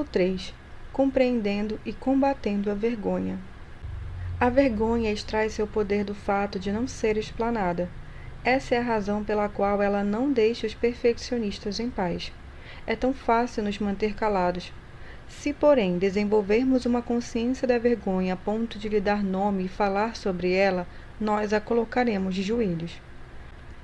3. Compreendendo e combatendo a vergonha. A vergonha extrai seu poder do fato de não ser explanada. Essa é a razão pela qual ela não deixa os perfeccionistas em paz. É tão fácil nos manter calados. Se, porém, desenvolvermos uma consciência da vergonha a ponto de lhe dar nome e falar sobre ela, nós a colocaremos de joelhos.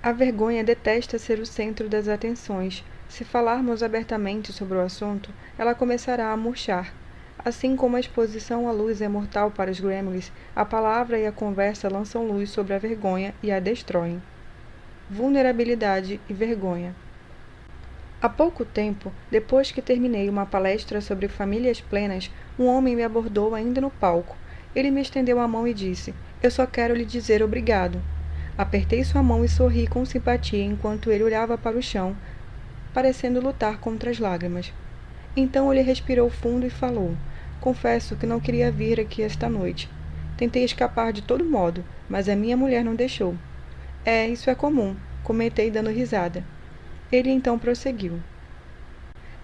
A vergonha detesta ser o centro das atenções. Se falarmos abertamente sobre o assunto, ela começará a murchar. Assim como a exposição à luz é mortal para os gremlins, a palavra e a conversa lançam luz sobre a vergonha e a destroem. Vulnerabilidade e vergonha. Há pouco tempo, depois que terminei uma palestra sobre famílias plenas, um homem me abordou ainda no palco. Ele me estendeu a mão e disse: "Eu só quero lhe dizer obrigado." Apertei sua mão e sorri com simpatia enquanto ele olhava para o chão, parecendo lutar contra as lágrimas. Então ele respirou fundo e falou: "Confesso que não queria vir aqui esta noite. Tentei escapar de todo modo, mas a minha mulher não deixou." Isso é comum," comentei dando risada. Ele então prosseguiu: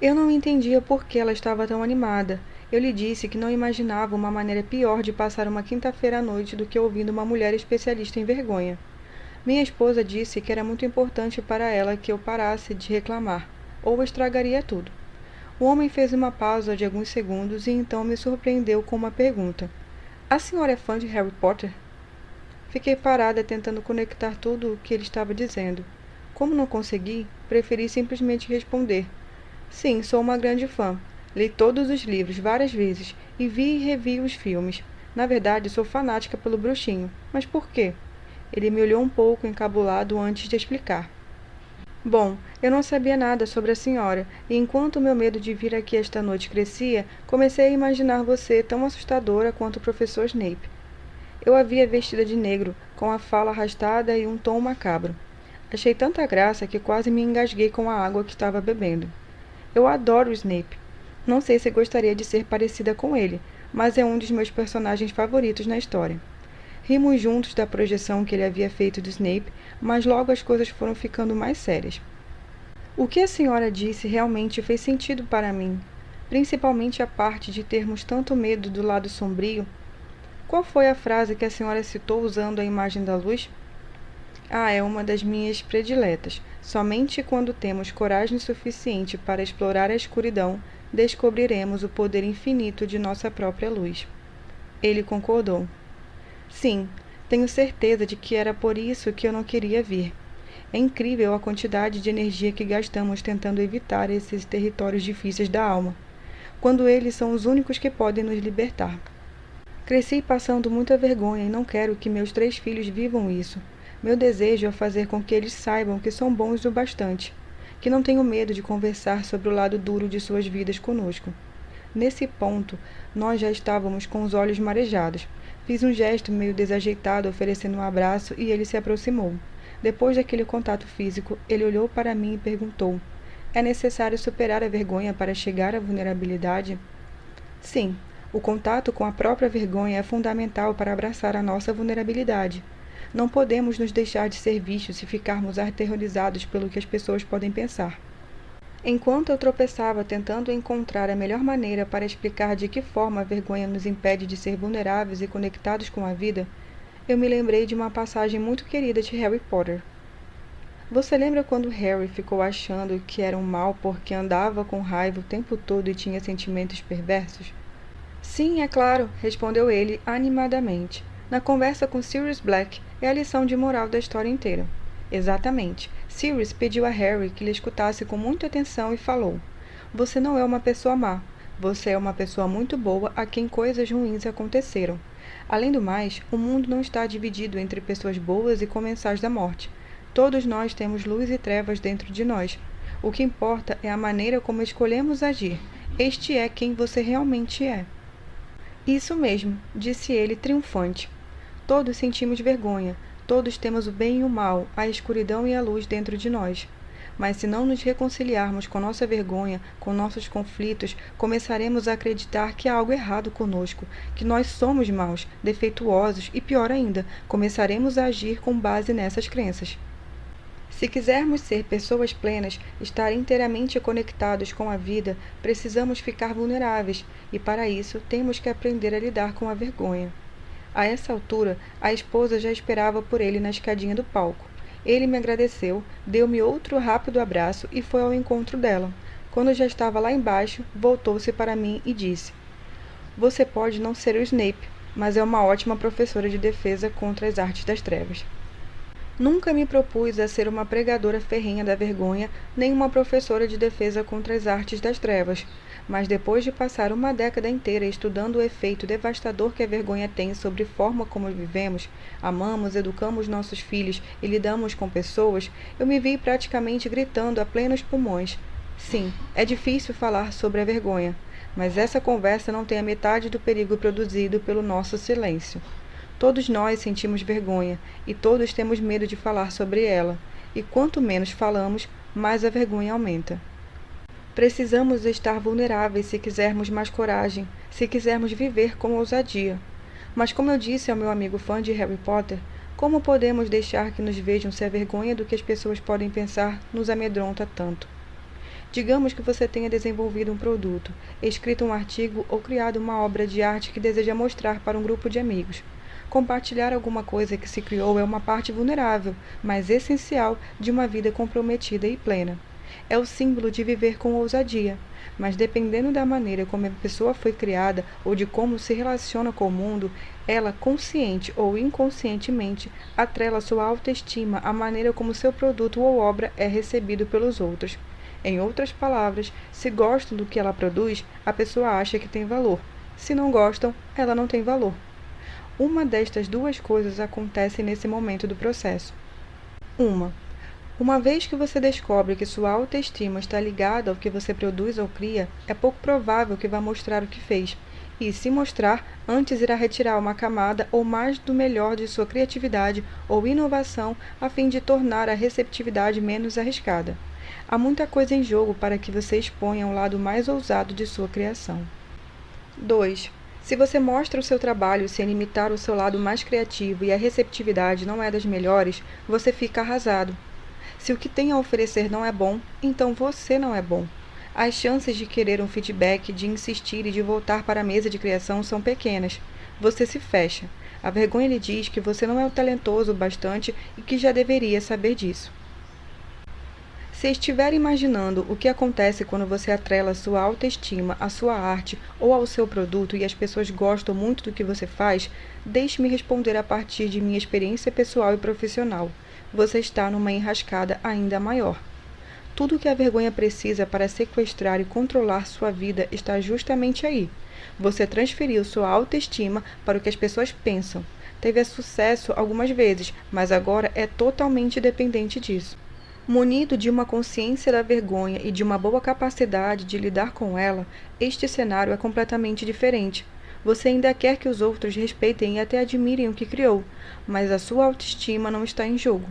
"Eu não entendia por que ela estava tão animada. Eu lhe disse que não imaginava uma maneira pior de passar uma quinta-feira à noite do que ouvindo uma mulher especialista em vergonha. Minha esposa disse que era muito importante para ela que eu parasse de reclamar, ou estragaria tudo." O homem fez uma pausa de alguns segundos e então me surpreendeu com uma pergunta: "A senhora é fã de Harry Potter?" Fiquei parada tentando conectar tudo o que ele estava dizendo. Como não consegui, preferi simplesmente responder: "Sim, sou uma grande fã. Li todos os livros várias vezes e vi e revi os filmes. Na verdade, sou fanática pelo bruxinho. Mas por quê?" Ele me olhou um pouco encabulado antes de explicar. "Bom, eu não sabia nada sobre a senhora, e enquanto meu medo de vir aqui esta noite crescia, comecei a imaginar você tão assustadora quanto o professor Snape." Eu a via vestida de negro, com a fala arrastada e um tom macabro. Achei tanta graça que quase me engasguei com a água que estava bebendo. Eu adoro o Snape. Não sei se gostaria de ser parecida com ele, mas é um dos meus personagens favoritos na história. Rimos juntos da projeção que ele havia feito do Snape, mas logo as coisas foram ficando mais sérias. "O que a senhora disse realmente fez sentido para mim, principalmente a parte de termos tanto medo do lado sombrio. Qual foi a frase que a senhora citou usando a imagem da luz?" É uma das minhas prediletas. Somente quando temos coragem suficiente para explorar a escuridão, descobriremos o poder infinito de nossa própria luz. Ele concordou. "Sim, tenho certeza de que era por isso que eu não queria vir. É incrível a quantidade de energia que gastamos tentando evitar esses territórios difíceis da alma, quando eles são os únicos que podem nos libertar. Cresci passando muita vergonha e não quero que meus 3 filhos vivam isso. Meu desejo é fazer com que eles saibam que são bons o bastante, que não tenho medo de conversar sobre o lado duro de suas vidas conosco." Nesse ponto, nós já estávamos com os olhos marejados. Fiz um gesto meio desajeitado oferecendo um abraço e ele se aproximou. Depois daquele contato físico, ele olhou para mim e perguntou: "É necessário superar a vergonha para chegar à vulnerabilidade?" "Sim, o contato com a própria vergonha é fundamental para abraçar a nossa vulnerabilidade. Não podemos nos deixar de ser vistos se ficarmos aterrorizados pelo que as pessoas podem pensar." Enquanto eu tropeçava tentando encontrar a melhor maneira para explicar de que forma a vergonha nos impede de ser vulneráveis e conectados com a vida, eu me lembrei de uma passagem muito querida de Harry Potter. Você lembra quando Harry ficou achando que era um mal porque andava com raiva o tempo todo e tinha sentimentos perversos? "Sim, é claro", respondeu ele animadamente. "Na conversa com Sirius Black é a lição de moral da história inteira." Exatamente. Sirius pediu a Harry que lhe escutasse com muita atenção e falou: "Você não é uma pessoa má. Você é uma pessoa muito boa a quem coisas ruins aconteceram. Além do mais, o mundo não está dividido entre pessoas boas e comensais da morte. Todos nós temos luz e trevas dentro de nós. O que importa é a maneira como escolhemos agir. Este é quem você realmente é." "Isso mesmo", disse ele triunfante. "Todos sentimos vergonha. Todos temos o bem e o mal, a escuridão e a luz dentro de nós. Mas se não nos reconciliarmos com nossa vergonha, com nossos conflitos, começaremos a acreditar que há algo errado conosco, que nós somos maus, defeituosos e, pior ainda, começaremos a agir com base nessas crenças." Se quisermos ser pessoas plenas, estar inteiramente conectados com a vida, precisamos ficar vulneráveis e, para isso, temos que aprender a lidar com a vergonha. A essa altura, a esposa já esperava por ele na escadinha do palco. Ele me agradeceu, deu-me outro rápido abraço e foi ao encontro dela. Quando já estava lá embaixo, voltou-se para mim e disse: "Você pode não ser o Snape, mas é uma ótima professora de defesa contra as artes das trevas." Nunca me propus a ser uma pregadora ferrenha da vergonha, nem uma professora de defesa contra as artes das trevas. Mas depois de passar uma década inteira estudando o efeito devastador que a vergonha tem sobre a forma como vivemos, amamos, educamos nossos filhos e lidamos com pessoas, eu me vi praticamente gritando a plenos pulmões. Sim, é difícil falar sobre a vergonha, mas essa conversa não tem a metade do perigo produzido pelo nosso silêncio. Todos nós sentimos vergonha e todos temos medo de falar sobre ela, e quanto menos falamos, mais a vergonha aumenta. Precisamos estar vulneráveis se quisermos mais coragem, se quisermos viver com ousadia. Mas como eu disse ao meu amigo fã de Harry Potter, como podemos deixar que nos vejam se a vergonha do que as pessoas podem pensar nos amedronta tanto? Digamos que você tenha desenvolvido um produto, escrito um artigo ou criado uma obra de arte que deseja mostrar para um grupo de amigos. Compartilhar alguma coisa que se criou é uma parte vulnerável, mas essencial de uma vida comprometida e plena. É o símbolo de viver com ousadia, mas dependendo da maneira como a pessoa foi criada ou de como se relaciona com o mundo, ela, consciente ou inconscientemente, atrela sua autoestima à maneira como seu produto ou obra é recebido pelos outros. Em outras palavras, se gostam do que ela produz, a pessoa acha que tem valor. Se não gostam, ela não tem valor. Uma destas duas coisas acontece nesse momento do processo. Uma vez que você descobre que sua autoestima está ligada ao que você produz ou cria, é pouco provável que vá mostrar o que fez. E, se mostrar, antes irá retirar uma camada ou mais do melhor de sua criatividade ou inovação a fim de tornar a receptividade menos arriscada. Há muita coisa em jogo para que você exponha um lado mais ousado de sua criação. 2. Se você mostra o seu trabalho sem limitar o seu lado mais criativo e a receptividade não é das melhores, você fica arrasado. Se o que tem a oferecer não é bom, então você não é bom. As chances de querer um feedback, de insistir e de voltar para a mesa de criação são pequenas. Você se fecha. A vergonha lhe diz que você não é talentoso o bastante e que já deveria saber disso. Se estiver imaginando o que acontece quando você atrela sua autoestima à sua arte ou ao seu produto e as pessoas gostam muito do que você faz, deixe-me responder a partir de minha experiência pessoal e profissional. Você está numa enrascada ainda maior. Tudo o que a vergonha precisa para sequestrar e controlar sua vida está justamente aí. Você transferiu sua autoestima para o que as pessoas pensam. Teve sucesso algumas vezes, mas agora é totalmente dependente disso. Munido de uma consciência da vergonha e de uma boa capacidade de lidar com ela, este cenário é completamente diferente. Você ainda quer que os outros respeitem e até admirem o que criou, mas a sua autoestima não está em jogo.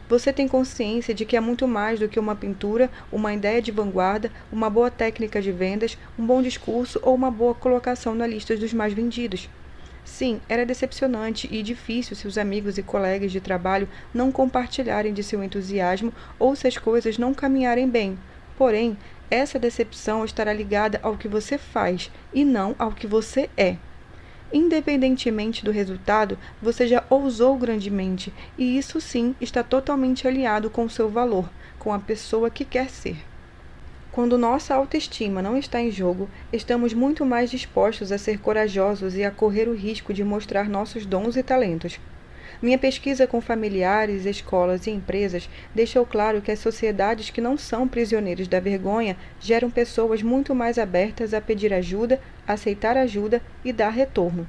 Você tem consciência de que é muito mais do que uma pintura, uma ideia de vanguarda, uma boa técnica de vendas, um bom discurso ou uma boa colocação na lista dos mais vendidos. Sim, era decepcionante e difícil se os amigos e colegas de trabalho não compartilharem de seu entusiasmo ou se as coisas não caminharem bem. Porém, essa decepção estará ligada ao que você faz e não ao que você é. Independentemente do resultado, você já ousou grandemente e isso sim está totalmente alinhado com o seu valor, com a pessoa que quer ser. Quando nossa autoestima não está em jogo, estamos muito mais dispostos a ser corajosos e a correr o risco de mostrar nossos dons e talentos. Minha pesquisa com familiares, escolas e empresas deixou claro que as sociedades que não são prisioneiros da vergonha geram pessoas muito mais abertas a pedir ajuda, aceitar ajuda e dar retorno.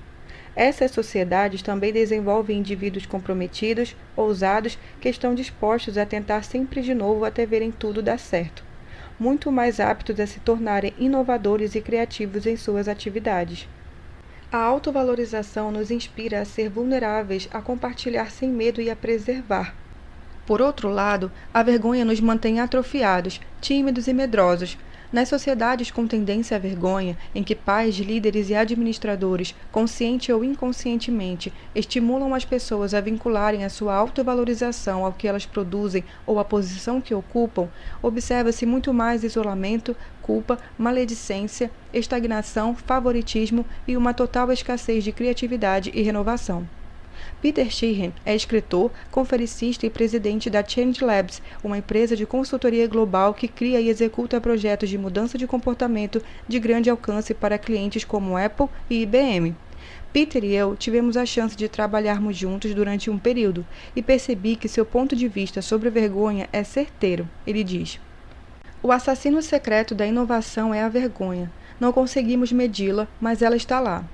Essas sociedades também desenvolvem indivíduos comprometidos, ousados, que estão dispostos a tentar sempre de novo até verem tudo dar certo, muito mais aptos a se tornarem inovadores e criativos em suas atividades. A autovalorização nos inspira a ser vulneráveis, a compartilhar sem medo e a preservar. Por outro lado, a vergonha nos mantém atrofiados, tímidos e medrosos. Nas sociedades com tendência à vergonha, em que pais, líderes e administradores, consciente ou inconscientemente, estimulam as pessoas a vincularem a sua autovalorização ao que elas produzem ou à posição que ocupam, observa-se muito mais isolamento, culpa, maledicência, estagnação, favoritismo e uma total escassez de criatividade e renovação. Peter Sheehan é escritor, conferencista e presidente da Change Labs, uma empresa de consultoria global que cria e executa projetos de mudança de comportamento de grande alcance para clientes como Apple e IBM. Peter e eu tivemos a chance de trabalharmos juntos durante um período e percebi que seu ponto de vista sobre vergonha é certeiro. Ele diz: "O assassino secreto da inovação é a vergonha. Não conseguimos medi-la, mas ela está lá.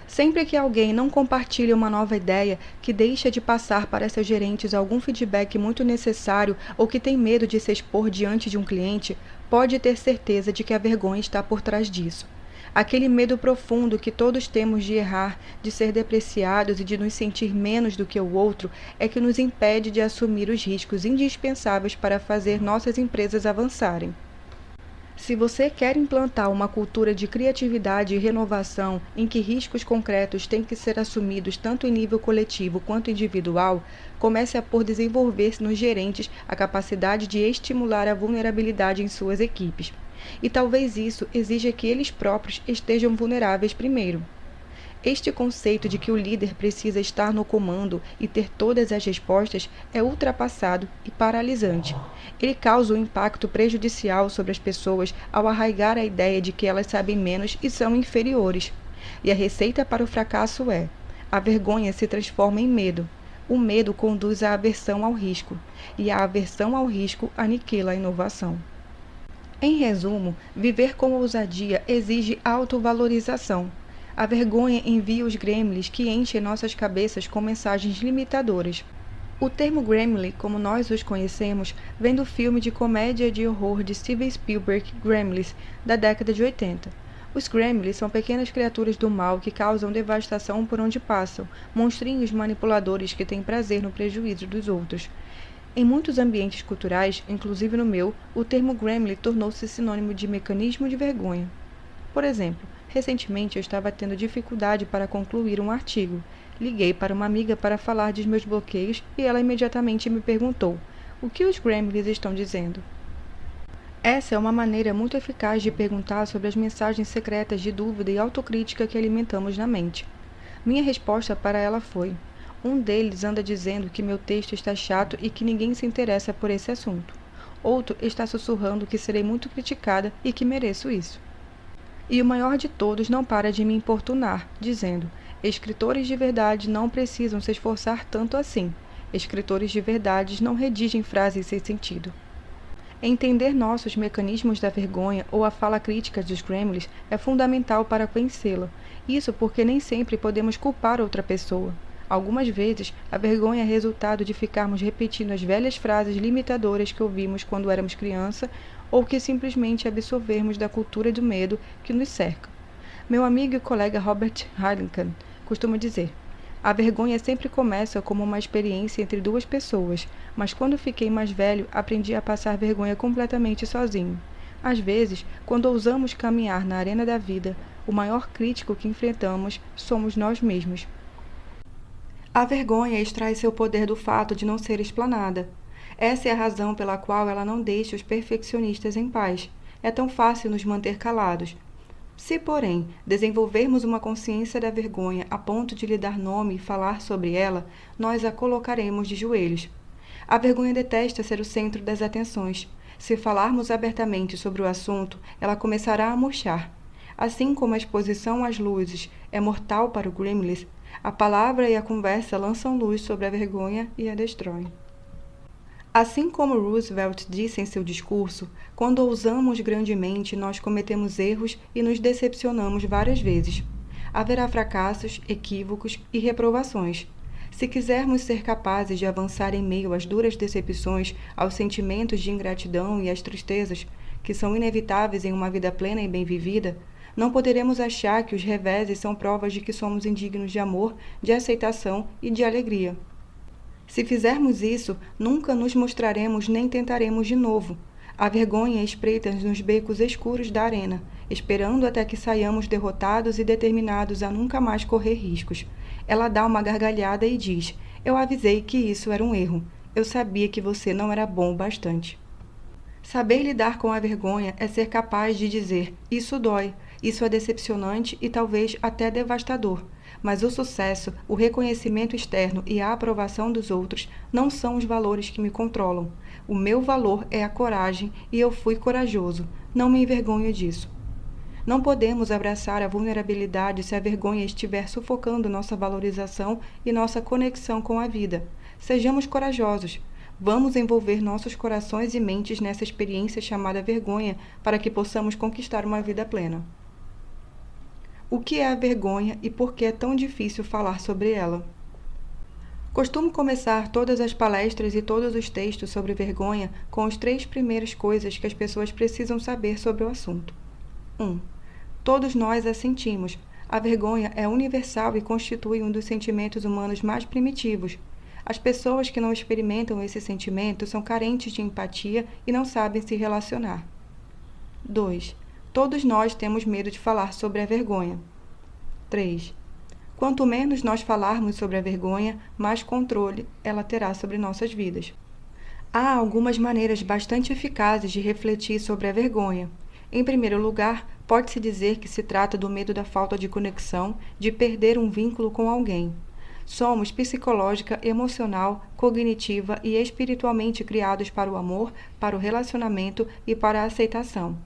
Sempre que alguém não compartilha uma nova ideia, que deixa de passar para seus gerentes algum feedback muito necessário ou que tem medo de se expor diante de um cliente, pode ter certeza de que a vergonha está por trás disso. Aquele medo profundo que todos temos de errar, de ser depreciados e de nos sentir menos do que o outro é que nos impede de assumir os riscos indispensáveis para fazer nossas empresas avançarem. Se você quer implantar uma cultura de criatividade e renovação em que riscos concretos têm que ser assumidos tanto em nível coletivo quanto individual, comece a por desenvolver nos gerentes a capacidade de estimular a vulnerabilidade em suas equipes. E talvez isso exija que eles próprios estejam vulneráveis primeiro. Este conceito de que o líder precisa estar no comando e ter todas as respostas é ultrapassado e paralisante. Ele causa um impacto prejudicial sobre as pessoas ao arraigar a ideia de que elas sabem menos e são inferiores. E a receita para o fracasso é: a vergonha se transforma em medo. O medo conduz à aversão ao risco, e a aversão ao risco aniquila a inovação. Em resumo, viver com ousadia exige autovalorização. A vergonha envia os gremlins que enchem nossas cabeças com mensagens limitadoras. O termo gremlin, como nós os conhecemos, vem do filme de comédia de horror de Steven Spielberg, Gremlins, da década de 80. Os gremlins são pequenas criaturas do mal que causam devastação por onde passam, monstrinhos manipuladores que têm prazer no prejuízo dos outros. Em muitos ambientes culturais, inclusive no meu, o termo gremlin tornou-se sinônimo de mecanismo de vergonha. Por exemplo, recentemente eu estava tendo dificuldade para concluir um artigo. Liguei para uma amiga para falar dos meus bloqueios e ela imediatamente me perguntou: "O que os gremlins estão dizendo?" Essa é uma maneira muito eficaz de perguntar sobre as mensagens secretas de dúvida e autocrítica que alimentamos na mente. Minha resposta para ela foi: "Um deles anda dizendo que meu texto está chato e que ninguém se interessa por esse assunto. Outro está sussurrando que serei muito criticada e que mereço isso. E o maior de todos não para de me importunar, dizendo: escritores de verdade não precisam se esforçar tanto assim. Escritores de verdade não redigem frases sem sentido." Entender nossos mecanismos da vergonha ou a fala crítica dos gremlins é fundamental para vencê-la. Isso porque nem sempre podemos culpar outra pessoa. Algumas vezes, a vergonha é resultado de ficarmos repetindo as velhas frases limitadoras que ouvimos quando éramos criança ou que simplesmente absorvermos da cultura do medo que nos cerca. Meu amigo e colega Robert Heinlein costuma dizer: "A vergonha sempre começa como uma experiência entre duas pessoas, mas quando fiquei mais velho, aprendi a passar vergonha completamente sozinho." Às vezes, quando ousamos caminhar na arena da vida, o maior crítico que enfrentamos somos nós mesmos. A vergonha extrai seu poder do fato de não ser explanada. Essa é a razão pela qual ela não deixa os perfeccionistas em paz. É tão fácil nos manter calados. Se, porém, desenvolvermos uma consciência da vergonha a ponto de lhe dar nome e falar sobre ela, nós a colocaremos de joelhos. A vergonha detesta ser o centro das atenções. Se falarmos abertamente sobre o assunto, ela começará a murchar. Assim como a exposição às luzes é mortal para o gremlin, a palavra e a conversa lançam luz sobre a vergonha e a destroem. Assim como Roosevelt disse em seu discurso, quando ousamos grandemente, nós cometemos erros e nos decepcionamos várias vezes. Haverá fracassos, equívocos e reprovações. Se quisermos ser capazes de avançar em meio às duras decepções, aos sentimentos de ingratidão e às tristezas, que são inevitáveis em uma vida plena e bem vivida, não poderemos achar que os reveses são provas de que somos indignos de amor, de aceitação e de alegria. Se fizermos isso, nunca nos mostraremos nem tentaremos de novo. A vergonha espreita nos becos escuros da arena, esperando até que saiamos derrotados e determinados a nunca mais correr riscos. Ela dá uma gargalhada e diz: "Eu avisei que isso era um erro. Eu sabia que você não era bom o bastante." Saber lidar com a vergonha é ser capaz de dizer: "Isso dói, isso é decepcionante e talvez até devastador." Mas o sucesso, o reconhecimento externo e a aprovação dos outros não são os valores que me controlam. O meu valor é a coragem e eu fui corajoso. Não me envergonho disso. Não podemos abraçar a vulnerabilidade se a vergonha estiver sufocando nossa valorização e nossa conexão com a vida. Sejamos corajosos. Vamos envolver nossos corações e mentes nessa experiência chamada vergonha para que possamos conquistar uma vida plena. O que é a vergonha e por que é tão difícil falar sobre ela? Costumo começar todas as palestras e todos os textos sobre vergonha com as 3 primeiras coisas que as pessoas precisam saber sobre o assunto. 1. Todos nós a sentimos. A vergonha é universal e constitui um dos sentimentos humanos mais primitivos. As pessoas que não experimentam esse sentimento são carentes de empatia e não sabem se relacionar. 2. Todos nós temos medo de falar sobre a vergonha. 3. Quanto menos nós falarmos sobre a vergonha, mais controle ela terá sobre nossas vidas. Há algumas maneiras bastante eficazes de refletir sobre a vergonha. Em primeiro lugar, pode-se dizer que se trata do medo da falta de conexão, de perder um vínculo com alguém. Somos psicológica, emocional, cognitiva e espiritualmente criados para o amor, para o relacionamento e para a aceitação.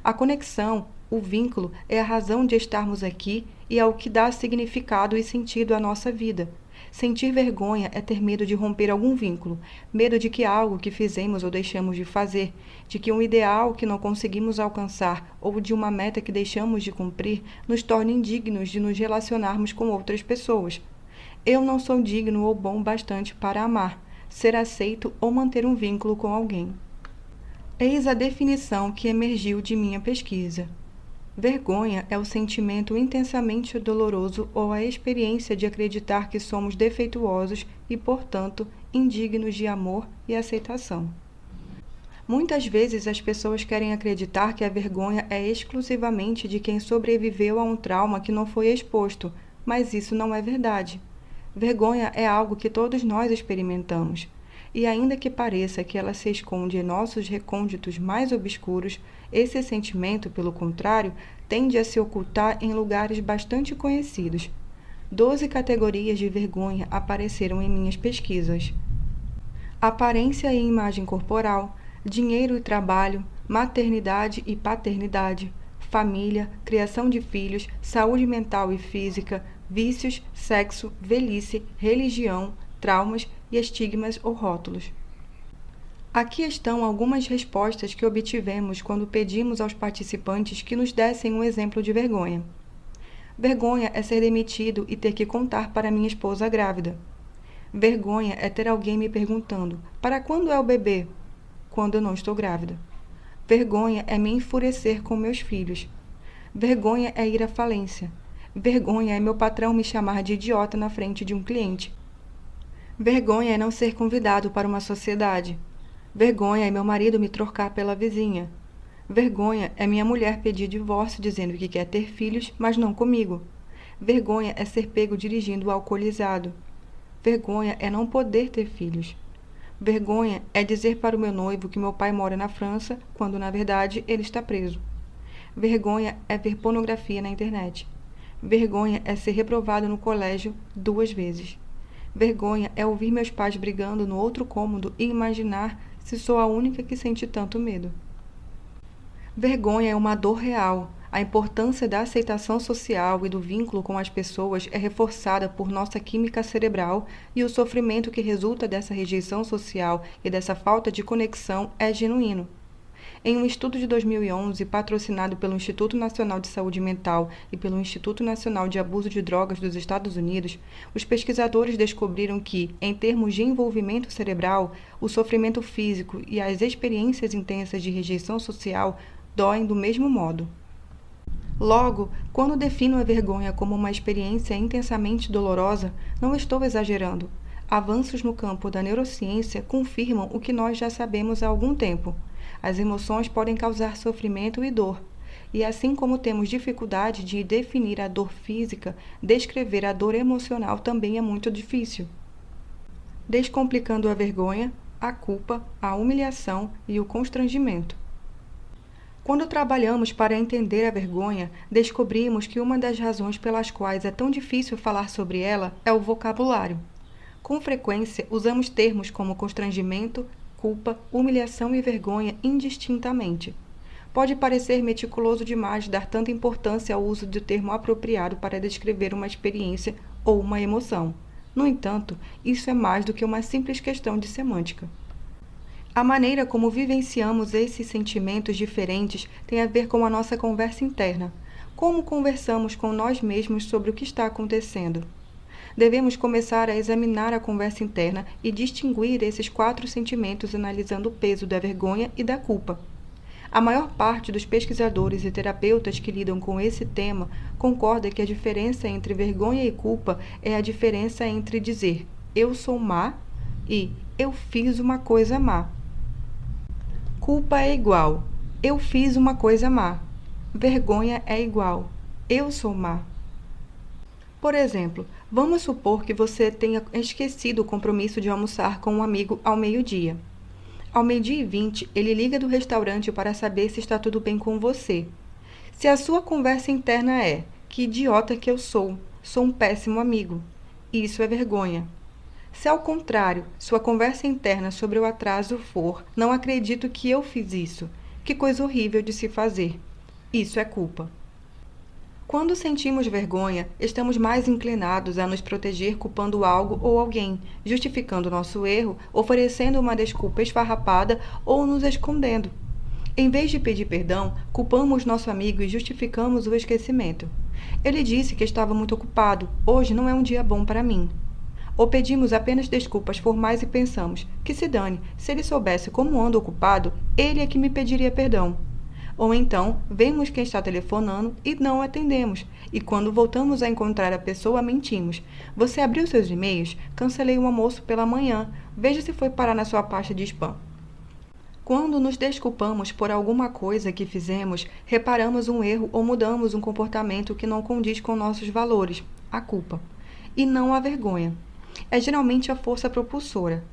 A conexão, o vínculo, é a razão de estarmos aqui e é o que dá significado e sentido à nossa vida. Sentir vergonha é ter medo de romper algum vínculo, medo de que algo que fizemos ou deixamos de fazer, de que um ideal que não conseguimos alcançar ou de uma meta que deixamos de cumprir nos torne indignos de nos relacionarmos com outras pessoas. Eu não sou digno ou bom bastante para amar, ser aceito ou manter um vínculo com alguém. Eis a definição que emergiu de minha pesquisa. Vergonha é o sentimento intensamente doloroso ou a experiência de acreditar que somos defeituosos e, portanto, indignos de amor e aceitação. Muitas vezes as pessoas querem acreditar que a vergonha é exclusivamente de quem sobreviveu a um trauma que não foi exposto, mas isso não é verdade. Vergonha é algo que todos nós experimentamos. E ainda que pareça que ela se esconde em nossos recônditos mais obscuros, esse sentimento, pelo contrário, tende a se ocultar em lugares bastante conhecidos. 12 categorias de vergonha apareceram em minhas pesquisas: aparência e imagem corporal, dinheiro e trabalho, maternidade e paternidade, família, criação de filhos, saúde mental e física, vícios, sexo, velhice, religião, traumas e estigmas ou rótulos. Aqui estão algumas respostas que obtivemos quando pedimos aos participantes que nos dessem um exemplo de vergonha. Vergonha é ser demitido e ter que contar para minha esposa grávida. Vergonha é ter alguém me perguntando: "Para quando é o bebê?" quando eu não estou grávida. Vergonha é me enfurecer com meus filhos. Vergonha é ir à falência. Vergonha é meu patrão me chamar de idiota na frente de um cliente. Vergonha é não ser convidado para uma sociedade. Vergonha é meu marido me trocar pela vizinha. Vergonha é minha mulher pedir divórcio dizendo que quer ter filhos, mas não comigo. Vergonha é ser pego dirigindo alcoolizado. Vergonha é não poder ter filhos. Vergonha é dizer para o meu noivo que meu pai mora na França, quando na verdade ele está preso. Vergonha é ver pornografia na internet. Vergonha é ser reprovado no colégio 2 vezes. Vergonha é ouvir meus pais brigando no outro cômodo e imaginar se sou a única que sente tanto medo. Vergonha é uma dor real. A importância da aceitação social e do vínculo com as pessoas é reforçada por nossa química cerebral e o sofrimento que resulta dessa rejeição social e dessa falta de conexão é genuíno. Em um estudo de 2011, patrocinado pelo Instituto Nacional de Saúde Mental e pelo Instituto Nacional de Abuso de Drogas dos Estados Unidos, os pesquisadores descobriram que, em termos de envolvimento cerebral, o sofrimento físico e as experiências intensas de rejeição social doem do mesmo modo. Logo, quando defino a vergonha como uma experiência intensamente dolorosa, não estou exagerando. Avanços no campo da neurociência confirmam o que nós já sabemos há algum tempo. as emoções podem causar sofrimento e dor. E assim como temos dificuldade de definir a dor física, descrever a dor emocional também é muito difícil. Descomplicando a vergonha, a culpa, a humilhação e o constrangimento. Quando trabalhamos para entender a vergonha, descobrimos que uma das razões pelas quais é tão difícil falar sobre ela é o vocabulário. Com frequência, usamos termos como constrangimento, culpa, humilhação e vergonha indistintamente. Pode parecer meticuloso demais dar tanta importância ao uso do termo apropriado para descrever uma experiência ou uma emoção. No entanto, isso é mais do que uma simples questão de semântica. A maneira como vivenciamos esses sentimentos diferentes tem a ver com a nossa conversa interna. Como conversamos com nós mesmos sobre o que está acontecendo? Devemos começar a examinar a conversa interna e distinguir esses 4 sentimentos analisando o peso da vergonha e da culpa. A maior parte dos pesquisadores e terapeutas que lidam com esse tema concorda que a diferença entre vergonha e culpa é a diferença entre dizer "eu sou má" e "eu fiz uma coisa má". Culpa é igual "eu fiz uma coisa má". Vergonha é igual "eu sou má". Por exemplo, vamos supor que você tenha esquecido o compromisso de almoçar com um amigo ao meio-dia. Ao 12h20, ele liga do restaurante para saber se está tudo bem com você. Se a sua conversa interna é "que idiota que eu sou um péssimo amigo", isso é vergonha. Se ao contrário, sua conversa interna sobre o atraso for "não acredito que eu fiz isso, que coisa horrível de se fazer", isso é culpa. Quando sentimos vergonha, estamos mais inclinados a nos proteger culpando algo ou alguém, justificando nosso erro, oferecendo uma desculpa esfarrapada ou nos escondendo. Em vez de pedir perdão, culpamos nosso amigo e justificamos o esquecimento. Ele disse que estava muito ocupado, hoje não é um dia bom para mim. Ou pedimos apenas desculpas formais e pensamos que se dane, se ele soubesse como ando ocupado, ele é que me pediria perdão. Ou então, vemos quem está telefonando e não atendemos. E quando voltamos a encontrar a pessoa, mentimos. Você abriu seus e-mails? Cancelei o almoço pela manhã. Veja se foi parar na sua pasta de spam. Quando nos desculpamos por alguma coisa que fizemos, reparamos um erro ou mudamos um comportamento que não condiz com nossos valores, a culpa, e não a vergonha. É geralmente a força propulsora.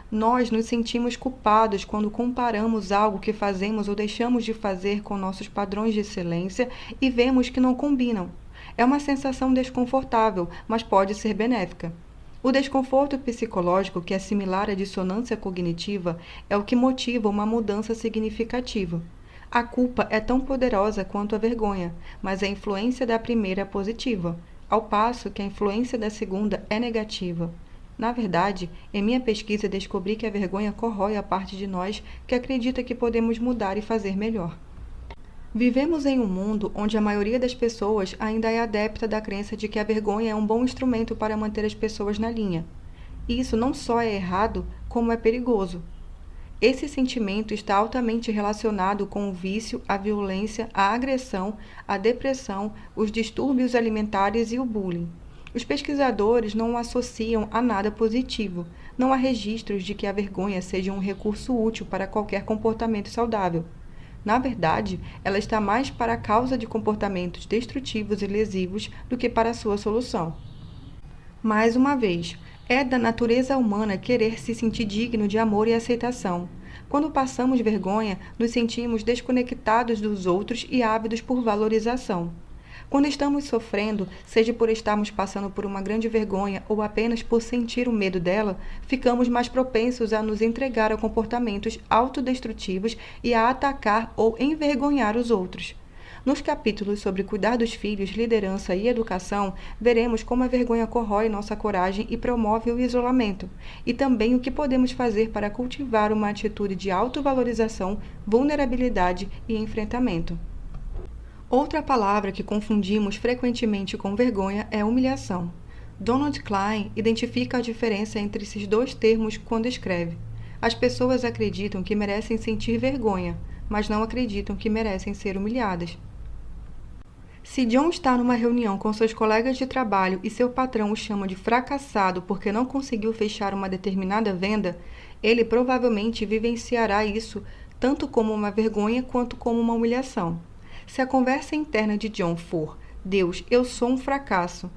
Nós nos sentimos culpados quando comparamos algo que fazemos ou deixamos de fazer com nossos padrões de excelência e vemos que não combinam. É uma sensação desconfortável, mas pode ser benéfica. O desconforto psicológico, que é similar à dissonância cognitiva, é o que motiva uma mudança significativa. A culpa é tão poderosa quanto a vergonha, mas a influência da primeira é positiva, ao passo que a influência da segunda é negativa. Na verdade, em minha pesquisa descobri que a vergonha corrói a parte de nós que acredita que podemos mudar e fazer melhor. Vivemos em um mundo onde a maioria das pessoas ainda é adepta da crença de que a vergonha é um bom instrumento para manter as pessoas na linha. Isso não só é errado, como é perigoso. Esse sentimento está altamente relacionado com o vício, a violência, a agressão, a depressão, os distúrbios alimentares e o bullying. Os pesquisadores não o associam a nada positivo. Não há registros de que a vergonha seja um recurso útil para qualquer comportamento saudável. Na verdade, ela está mais para a causa de comportamentos destrutivos e lesivos do que para a sua solução. Mais uma vez, é da natureza humana querer se sentir digno de amor e aceitação. Quando passamos vergonha, nos sentimos desconectados dos outros e ávidos por valorização. Quando estamos sofrendo, seja por estarmos passando por uma grande vergonha ou apenas por sentir o medo dela, ficamos mais propensos a nos entregar a comportamentos autodestrutivos e a atacar ou envergonhar os outros. Nos capítulos sobre cuidar dos filhos, liderança e educação, veremos como a vergonha corrói nossa coragem e promove o isolamento, e também o que podemos fazer para cultivar uma atitude de autovalorização, vulnerabilidade e enfrentamento. Outra palavra que confundimos frequentemente com vergonha é humilhação. Donald Klein identifica a diferença entre esses dois termos quando escreve: as pessoas acreditam que merecem sentir vergonha, mas não acreditam que merecem ser humilhadas. Se John está numa reunião com seus colegas de trabalho e seu patrão o chama de fracassado porque não conseguiu fechar uma determinada venda, ele provavelmente vivenciará isso tanto como uma vergonha quanto como uma humilhação. Se a conversa interna de John for: Deus, eu sou um fracasso,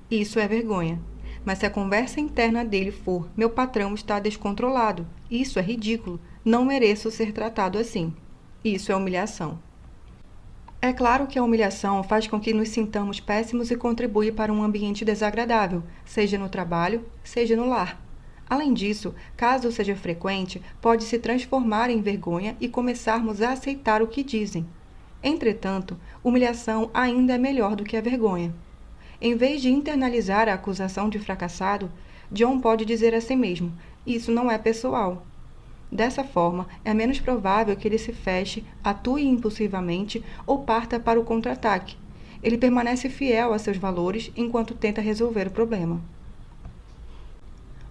isso é vergonha. Mas se a conversa interna dele for: meu patrão está descontrolado, isso é ridículo, não mereço ser tratado assim, isso é humilhação. É claro que a humilhação faz com que nos sintamos péssimos e contribui para um ambiente desagradável, seja no trabalho, seja no lar. Além disso, caso seja frequente, pode se transformar em vergonha e começarmos a aceitar o que dizem. Entretanto, humilhação ainda é melhor do que a vergonha. Em vez de internalizar a acusação de fracassado, John pode dizer a si mesmo: isso não é pessoal. Dessa forma, é menos provável que ele se feche, atue impulsivamente ou parta para o contra-ataque. Ele permanece fiel a seus valores enquanto tenta resolver o problema.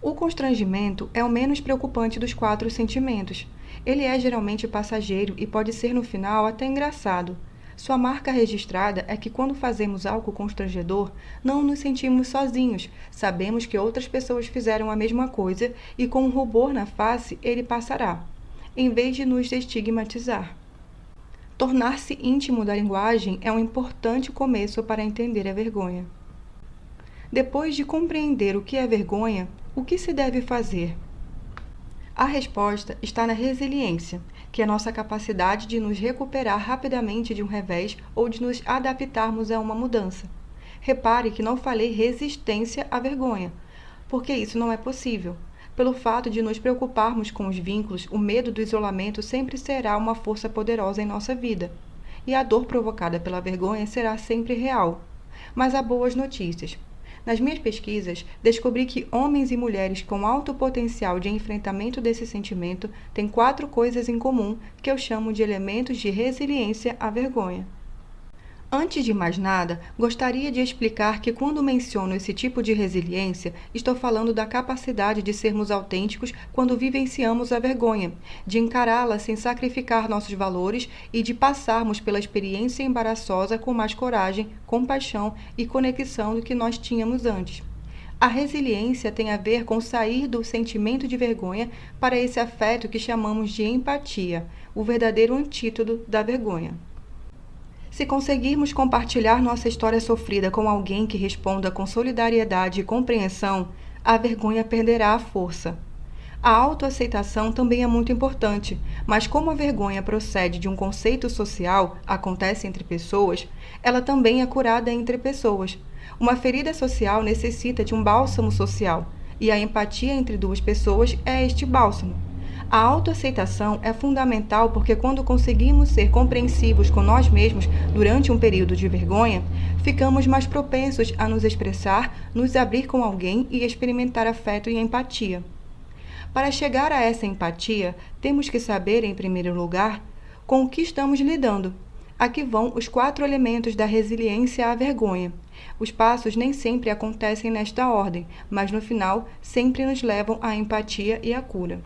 O constrangimento é o menos preocupante dos 4 sentimentos. Ele é geralmente passageiro e pode ser no final até engraçado. Sua marca registrada é que quando fazemos algo constrangedor, não nos sentimos sozinhos, sabemos que outras pessoas fizeram a mesma coisa e com um rubor na face ele passará, em vez de nos estigmatizar. Tornar-se íntimo da linguagem é um importante começo para entender a vergonha. Depois de compreender o que é vergonha, o que se deve fazer? A resposta está na resiliência, que é a nossa capacidade de nos recuperar rapidamente de um revés ou de nos adaptarmos a uma mudança. Repare que não falei resistência à vergonha, porque isso não é possível. Pelo fato de nos preocuparmos com os vínculos, o medo do isolamento sempre será uma força poderosa em nossa vida, e a dor provocada pela vergonha será sempre real. Mas há boas notícias. Nas minhas pesquisas, descobri que homens e mulheres com alto potencial de enfrentamento desse sentimento têm 4 coisas em comum que eu chamo de elementos de resiliência à vergonha. Antes de mais nada, gostaria de explicar que quando menciono esse tipo de resiliência, estou falando da capacidade de sermos autênticos quando vivenciamos a vergonha, de encará-la sem sacrificar nossos valores e de passarmos pela experiência embaraçosa com mais coragem, compaixão e conexão do que nós tínhamos antes. A resiliência tem a ver com sair do sentimento de vergonha para esse afeto que chamamos de empatia, o verdadeiro antídoto da vergonha. Se conseguirmos compartilhar nossa história sofrida com alguém que responda com solidariedade e compreensão, a vergonha perderá a força. A autoaceitação também é muito importante, mas como a vergonha procede de um conceito social, acontece entre pessoas, ela também é curada entre pessoas. Uma ferida social necessita de um bálsamo social, e a empatia entre 2 pessoas é este bálsamo. A autoaceitação é fundamental porque quando conseguimos ser compreensivos com nós mesmos durante um período de vergonha, ficamos mais propensos a nos expressar, nos abrir com alguém e experimentar afeto e empatia. Para chegar a essa empatia, temos que saber, em primeiro lugar, com o que estamos lidando. Aqui vão os 4 elementos da resiliência à vergonha. Os passos nem sempre acontecem nesta ordem, mas no final sempre nos levam à empatia e à cura.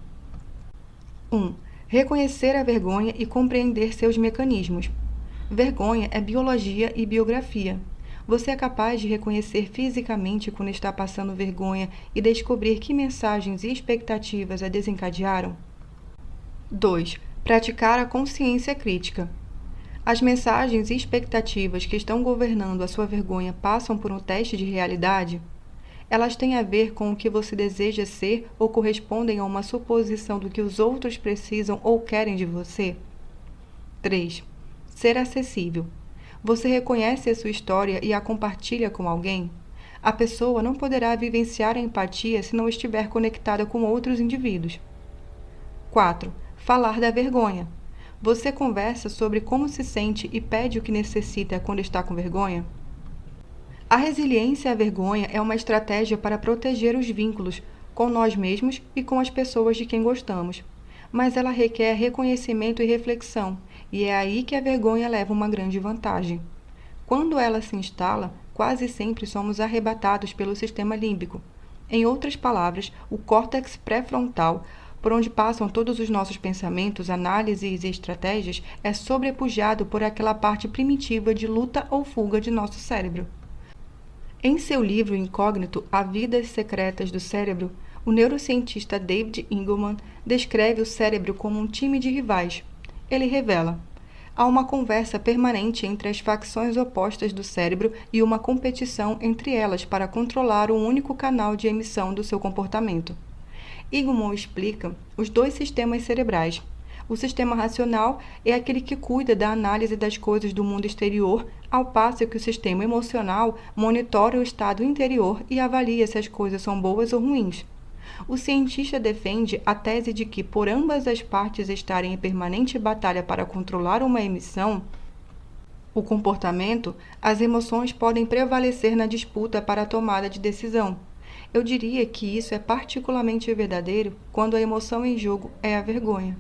1. Reconhecer a vergonha e compreender seus mecanismos. Vergonha é biologia e biografia. Você é capaz de reconhecer fisicamente quando está passando vergonha e descobrir que mensagens e expectativas a desencadearam? 2. Praticar a consciência crítica. As mensagens e expectativas que estão governando a sua vergonha passam por um teste de realidade? Elas têm a ver com o que você deseja ser ou correspondem a uma suposição do que os outros precisam ou querem de você? 3. Ser acessível. Você reconhece a sua história e a compartilha com alguém? A pessoa não poderá vivenciar a empatia se não estiver conectada com outros indivíduos. 4. Falar da vergonha. Você conversa sobre como se sente e pede o que necessita quando está com vergonha? A resiliência à vergonha é uma estratégia para proteger os vínculos com nós mesmos e com as pessoas de quem gostamos, mas ela requer reconhecimento e reflexão, e é aí que a vergonha leva uma grande vantagem. Quando ela se instala, quase sempre somos arrebatados pelo sistema límbico. Em outras palavras, o córtex pré-frontal, por onde passam todos os nossos pensamentos, análises e estratégias, é sobrepujado por aquela parte primitiva de luta ou fuga de nosso cérebro. Em seu livro incógnito A Vidas Secretas do Cérebro, o neurocientista David Eagleman descreve o cérebro como um time de rivais. Ele revela: há uma conversa permanente entre as facções opostas do cérebro e uma competição entre elas para controlar o único canal de emissão do seu comportamento. Eagleman explica os dois sistemas cerebrais. O sistema racional é aquele que cuida da análise das coisas do mundo exterior, ao passo que o sistema emocional monitora o estado interior e avalia se as coisas são boas ou ruins. O cientista defende a tese de que, por ambas as partes estarem em permanente batalha para controlar uma emissão, o comportamento, as emoções podem prevalecer na disputa para a tomada de decisão. Eu diria que isso é particularmente verdadeiro quando a emoção em jogo é a vergonha.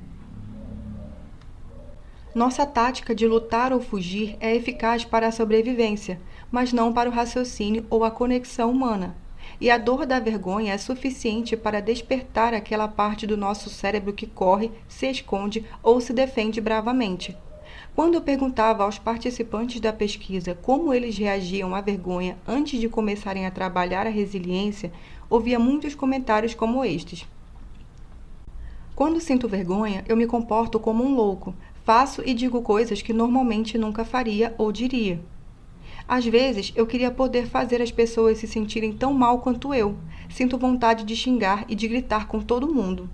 Nossa tática de lutar ou fugir é eficaz para a sobrevivência, mas não para o raciocínio ou a conexão humana. E a dor da vergonha é suficiente para despertar aquela parte do nosso cérebro que corre, se esconde ou se defende bravamente. Quando eu perguntava aos participantes da pesquisa como eles reagiam à vergonha antes de começarem a trabalhar a resiliência, ouvia muitos comentários como estes. Quando sinto vergonha, eu me comporto como um louco, faço e digo coisas que normalmente nunca faria ou diria. Às vezes, eu queria poder fazer as pessoas se sentirem tão mal quanto eu. Sinto vontade de xingar e de gritar com todo mundo.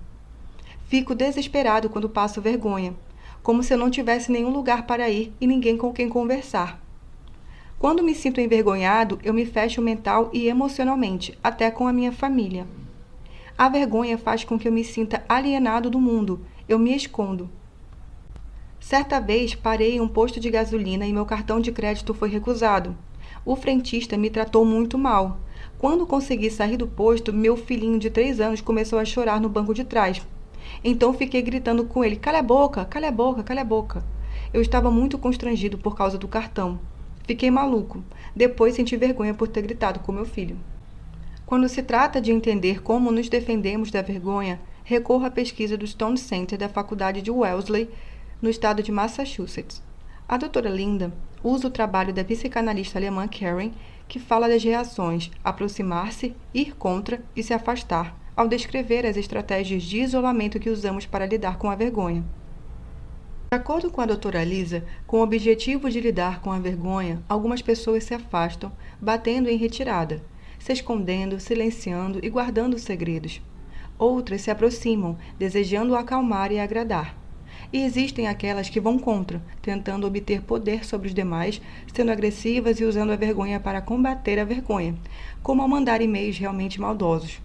Fico desesperado quando passo vergonha, como se eu não tivesse nenhum lugar para ir e ninguém com quem conversar. Quando me sinto envergonhado, eu me fecho mental e emocionalmente, até com a minha família. A vergonha faz com que eu me sinta alienado do mundo. Eu me escondo. Certa vez, parei em um posto de gasolina e meu cartão de crédito foi recusado. O frentista me tratou muito mal. Quando consegui sair do posto, meu filhinho de 3 anos começou a chorar no banco de trás. Então fiquei gritando com ele: "Cala a boca, cala a boca, cala a boca." Eu estava muito constrangido por causa do cartão. Fiquei maluco. Depois senti vergonha por ter gritado com meu filho. Quando se trata de entender como nos defendemos da vergonha, recorro à pesquisa do Stone Center da Faculdade de Wellesley, no estado de Massachusetts. A doutora Linda usa o trabalho da psicanalista alemã Karen, que fala das reações aproximar-se, ir contra e se afastar, ao descrever as estratégias de isolamento que usamos para lidar com a vergonha. De acordo com a doutora Lisa, com o objetivo de lidar com a vergonha, algumas pessoas se afastam, batendo em retirada, se escondendo, silenciando e guardando segredos. Outras se aproximam, desejando acalmar e agradar. E existem aquelas que vão contra, tentando obter poder sobre os demais, sendo agressivas e usando a vergonha para combater a vergonha, como ao mandar e-mails realmente maldosos.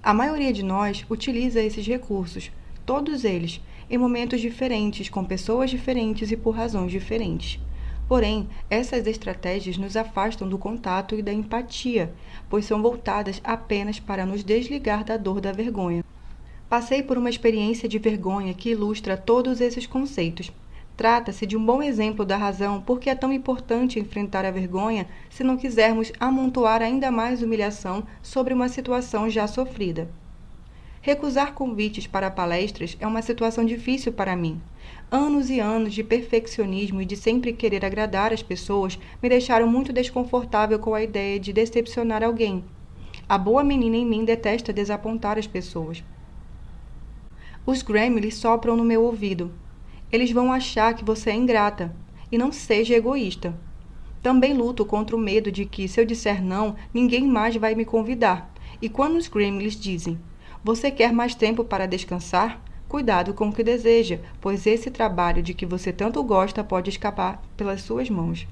A maioria de nós utiliza esses recursos, todos eles, em momentos diferentes, com pessoas diferentes e por razões diferentes. Porém, essas estratégias nos afastam do contato e da empatia, pois são voltadas apenas para nos desligar da dor da vergonha. Passei por uma experiência de vergonha que ilustra todos esses conceitos. Trata-se de um bom exemplo da razão por que é tão importante enfrentar a vergonha se não quisermos amontoar ainda mais humilhação sobre uma situação já sofrida. Recusar convites para palestras é uma situação difícil para mim. Anos e anos de perfeccionismo e de sempre querer agradar as pessoas me deixaram muito desconfortável com a ideia de decepcionar alguém. A boa menina em mim detesta desapontar as pessoas. Os Gremlins sopram no meu ouvido. Eles vão achar que você é ingrata. E não seja egoísta. Também luto contra o medo de que, se eu disser não, ninguém mais vai me convidar. E quando os Gremlins dizem: "Você quer mais tempo para descansar?", cuidado com o que deseja, pois esse trabalho de que você tanto gosta pode escapar pelas suas mãos.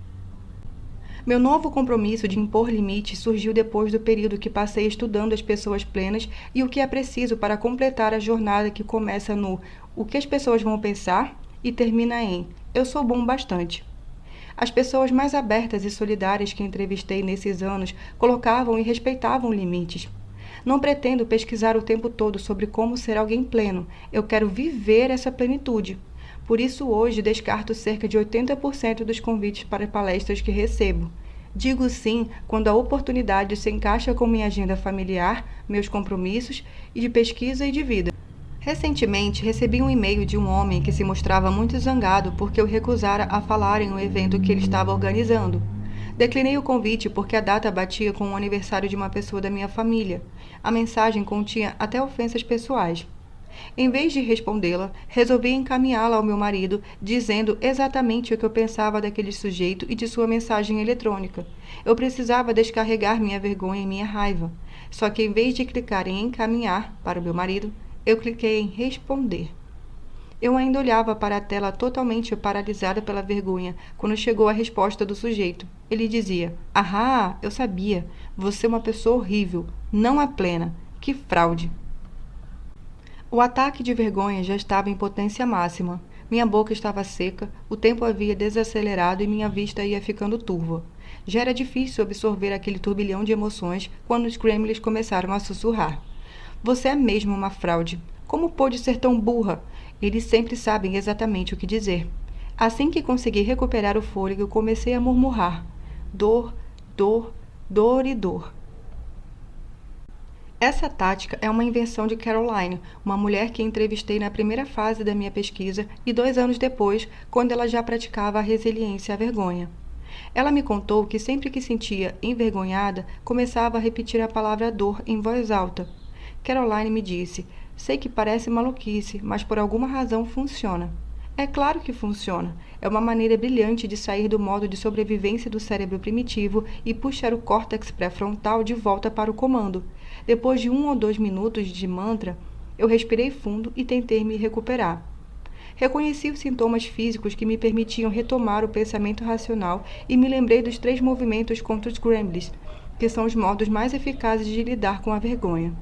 Meu novo compromisso de impor limites surgiu depois do período que passei estudando as pessoas plenas e o que é preciso para completar a jornada que começa no "o que as pessoas vão pensar" e termina em "eu sou bom bastante". As pessoas mais abertas e solidárias que entrevistei nesses anos colocavam e respeitavam limites. Não pretendo pesquisar o tempo todo sobre como ser alguém pleno, eu quero viver essa plenitude. Por isso, hoje, descarto cerca de 80% dos convites para palestras que recebo. Digo sim quando a oportunidade se encaixa com minha agenda familiar, meus compromissos e de pesquisa e de vida. Recentemente, recebi um e-mail de um homem que se mostrava muito zangado porque eu recusara a falar em um evento que ele estava organizando. Declinei o convite porque a data batia com o aniversário de uma pessoa da minha família. A mensagem continha até ofensas pessoais. Em vez de respondê-la, resolvi encaminhá-la ao meu marido, dizendo exatamente o que eu pensava daquele sujeito e de sua mensagem eletrônica. Eu precisava descarregar minha vergonha e minha raiva. Só que em vez de clicar em encaminhar para o meu marido, eu cliquei em responder. Eu ainda olhava para a tela totalmente paralisada pela vergonha, quando chegou a resposta do sujeito. Ele dizia: "Ahá, eu sabia. Você é uma pessoa horrível. Não é plena. Que fraude." O ataque de vergonha já estava em potência máxima. Minha boca estava seca, o tempo havia desacelerado e minha vista ia ficando turva. Já era difícil absorver aquele turbilhão de emoções quando os gremlins começaram a sussurrar. "Você é mesmo uma fraude. Como pôde ser tão burra? Eles sempre sabem exatamente o que dizer." Assim que consegui recuperar o fôlego, comecei a murmurar: "Dor, dor, dor e dor." Essa tática é uma invenção de Caroline, uma mulher que entrevistei na primeira fase da minha pesquisa e 2 anos depois, quando ela já praticava a resiliência à vergonha. Ela me contou que sempre que sentia envergonhada, começava a repetir a palavra dor em voz alta. Caroline me disse: "Sei que parece maluquice, mas por alguma razão funciona." É claro que funciona. É uma maneira brilhante de sair do modo de sobrevivência do cérebro primitivo e puxar o córtex pré-frontal de volta para o comando. Depois de 1 ou 2 minutos de mantra, eu respirei fundo e tentei me recuperar. Reconheci os sintomas físicos que me permitiam retomar o pensamento racional e me lembrei dos 3 movimentos contra os gremlins, que são os modos mais eficazes de lidar com a vergonha.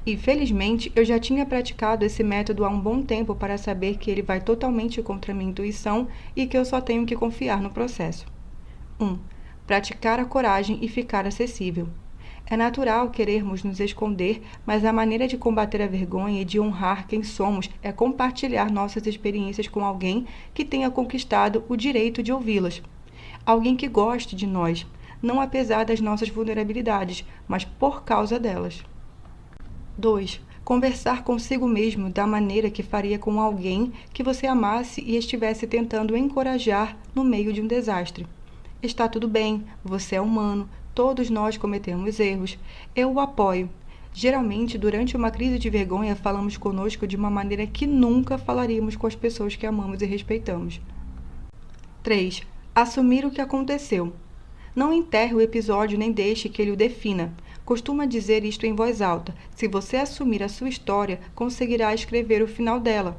E, felizmente, eu já tinha praticado esse método há um bom tempo para saber que ele vai totalmente contra a minha intuição e que eu só tenho que confiar no processo. 1. Praticar a coragem e ficar acessível. É natural querermos nos esconder, mas a maneira de combater a vergonha e de honrar quem somos é compartilhar nossas experiências com alguém que tenha conquistado o direito de ouvi-las. Alguém que goste de nós, não apesar das nossas vulnerabilidades, mas por causa delas. 2. Conversar consigo mesmo da maneira que faria com alguém que você amasse e estivesse tentando encorajar no meio de um desastre. Está tudo bem, você é humano, todos nós cometemos erros. Eu o apoio. Geralmente, durante uma crise de vergonha, falamos conosco de uma maneira que nunca falaríamos com as pessoas que amamos e respeitamos. 3. Assumir o que aconteceu. Não enterre o episódio nem deixe que ele o defina. Costuma dizer isto em voz alta: se você assumir a sua história, conseguirá escrever o final dela.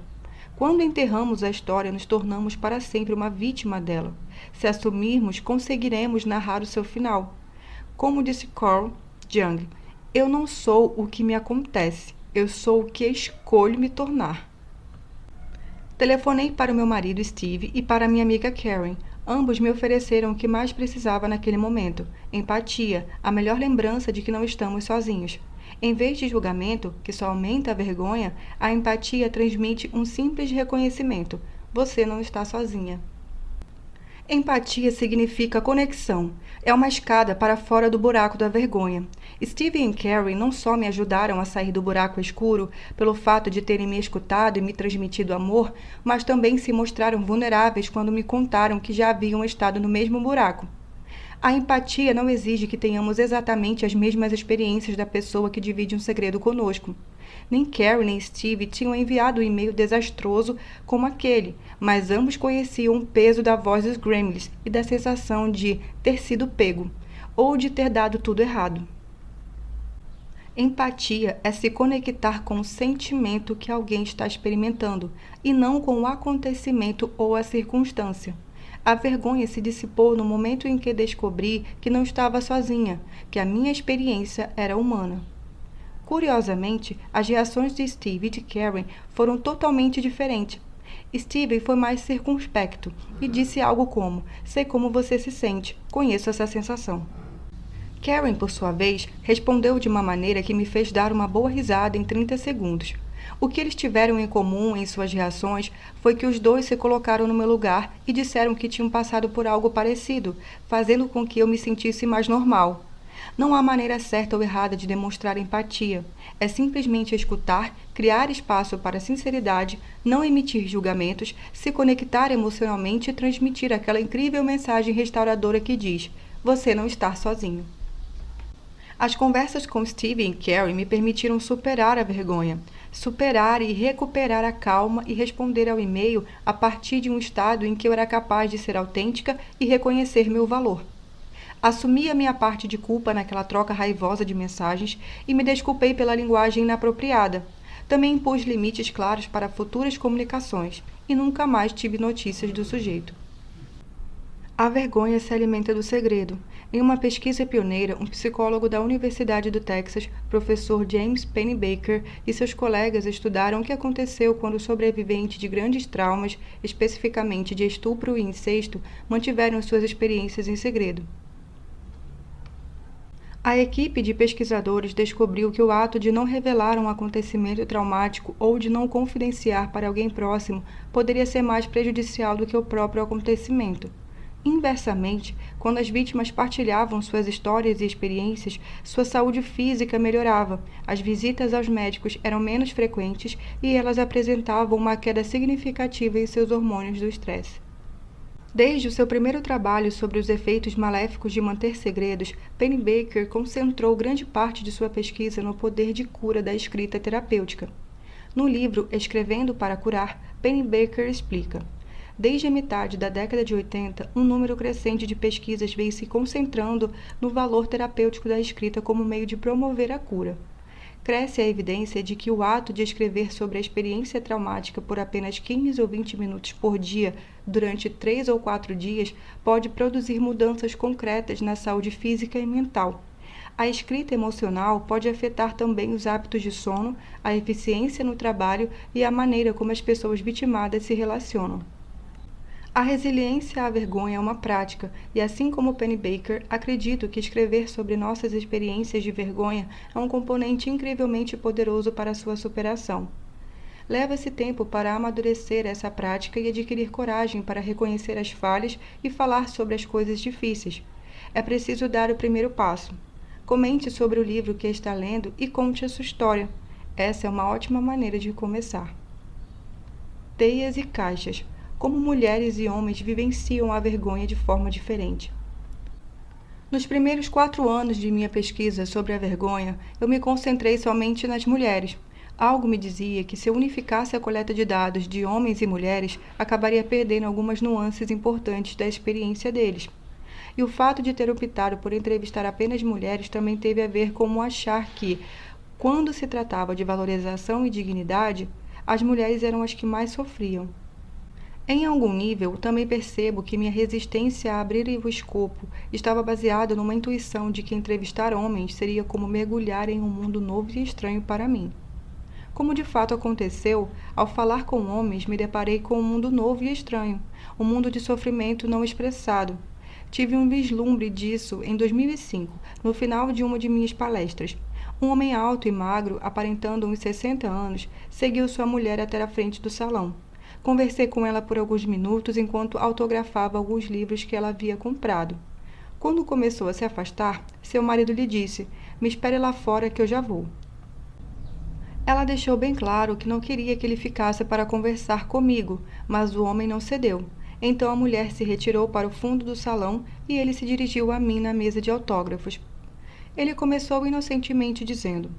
Quando enterramos a história, nos tornamos para sempre uma vítima dela. Se assumirmos, conseguiremos narrar o seu final. Como disse Carl Jung, eu não sou o que me acontece, eu sou o que escolho me tornar. Telefonei para o meu marido Steve e para minha amiga Karen. Ambos me ofereceram o que mais precisava naquele momento: empatia, a melhor lembrança de que não estamos sozinhos. Em vez de julgamento, que só aumenta a vergonha, a empatia transmite um simples reconhecimento: você não está sozinha. Empatia significa conexão. É uma escada para fora do buraco da vergonha. Steve e Karen não só me ajudaram a sair do buraco escuro pelo fato de terem me escutado e me transmitido amor, mas também se mostraram vulneráveis quando me contaram que já haviam estado no mesmo buraco. A empatia não exige que tenhamos exatamente as mesmas experiências da pessoa que divide um segredo conosco. Nem Karen nem Steve tinham enviado um e-mail desastroso como aquele, mas ambos conheciam o peso da voz dos gremlins e da sensação de ter sido pego, ou de ter dado tudo errado. Empatia é se conectar com o sentimento que alguém está experimentando, e não com o acontecimento ou a circunstância. A vergonha se dissipou no momento em que descobri que não estava sozinha, que a minha experiência era humana. Curiosamente, as reações de Steve e de Karen foram totalmente diferentes. Steve foi mais circunspecto e disse algo como: sei como você se sente, conheço essa sensação. Karen, por sua vez, respondeu de uma maneira que me fez dar uma boa risada em 30 segundos. O que eles tiveram em comum em suas reações foi que os dois se colocaram no meu lugar e disseram que tinham passado por algo parecido, fazendo com que eu me sentisse mais normal. Não há maneira certa ou errada de demonstrar empatia. É simplesmente escutar, criar espaço para a sinceridade, não emitir julgamentos, se conectar emocionalmente e transmitir aquela incrível mensagem restauradora que diz: você não está sozinho. As conversas com Steve e Carrie me permitiram superar a vergonha, superar e recuperar a calma e responder ao e-mail a partir de um estado em que eu era capaz de ser autêntica e reconhecer meu valor. Assumi a minha parte de culpa naquela troca raivosa de mensagens e me desculpei pela linguagem inapropriada. Também impus limites claros para futuras comunicações e nunca mais tive notícias do sujeito. A vergonha se alimenta do segredo. Em uma pesquisa pioneira, um psicólogo da Universidade do Texas, professor James Pennebaker, e seus colegas estudaram o que aconteceu quando o sobrevivente de grandes traumas, especificamente de estupro e incesto, mantiveram suas experiências em segredo. A equipe de pesquisadores descobriu que o ato de não revelar um acontecimento traumático ou de não confidenciar para alguém próximo poderia ser mais prejudicial do que o próprio acontecimento. Inversamente, quando as vítimas partilhavam suas histórias e experiências, sua saúde física melhorava, as visitas aos médicos eram menos frequentes e elas apresentavam uma queda significativa em seus hormônios do estresse. Desde o seu primeiro trabalho sobre os efeitos maléficos de manter segredos, Pennebaker concentrou grande parte de sua pesquisa no poder de cura da escrita terapêutica. No livro Escrevendo para Curar, Pennebaker explica: desde a metade da década de 80, um número crescente de pesquisas veio se concentrando no valor terapêutico da escrita como meio de promover a cura. Cresce a evidência de que o ato de escrever sobre a experiência traumática por apenas 15 ou 20 minutos por dia, durante 3 ou 4 dias, pode produzir mudanças concretas na saúde física e mental. A escrita emocional pode afetar também os hábitos de sono, a eficiência no trabalho e a maneira como as pessoas vitimadas se relacionam. A resiliência à vergonha é uma prática, e assim como Pennebaker, acredito que escrever sobre nossas experiências de vergonha é um componente incrivelmente poderoso para sua superação. Leva-se tempo para amadurecer essa prática e adquirir coragem para reconhecer as falhas e falar sobre as coisas difíceis. É preciso dar o primeiro passo. Comente sobre o livro que está lendo e conte a sua história. Essa é uma ótima maneira de começar. Teias e caixas. Como mulheres e homens vivenciam a vergonha de forma diferente. Nos primeiros 4 anos de minha pesquisa sobre a vergonha, eu me concentrei somente nas mulheres. Algo me dizia que se eu unificasse a coleta de dados de homens e mulheres, acabaria perdendo algumas nuances importantes da experiência deles. E o fato de ter optado por entrevistar apenas mulheres também teve a ver com achar que, quando se tratava de valorização e dignidade, as mulheres eram as que mais sofriam. Em algum nível, também percebo que minha resistência a abrir o escopo estava baseada numa intuição de que entrevistar homens seria como mergulhar em um mundo novo e estranho para mim. Como de fato aconteceu, ao falar com homens me deparei com um mundo novo e estranho, um mundo de sofrimento não expressado. Tive um vislumbre disso em 2005, no final de uma de minhas palestras. Um homem alto e magro, aparentando uns 60 anos, seguiu sua mulher até a frente do salão. Conversei com ela por alguns minutos enquanto autografava alguns livros que ela havia comprado. Quando começou a se afastar, seu marido lhe disse: "Me espere lá fora que eu já vou." Ela deixou bem claro que não queria que ele ficasse para conversar comigo, mas o homem não cedeu. Então a mulher se retirou para o fundo do salão e ele se dirigiu a mim na mesa de autógrafos. Ele começou inocentemente dizendo: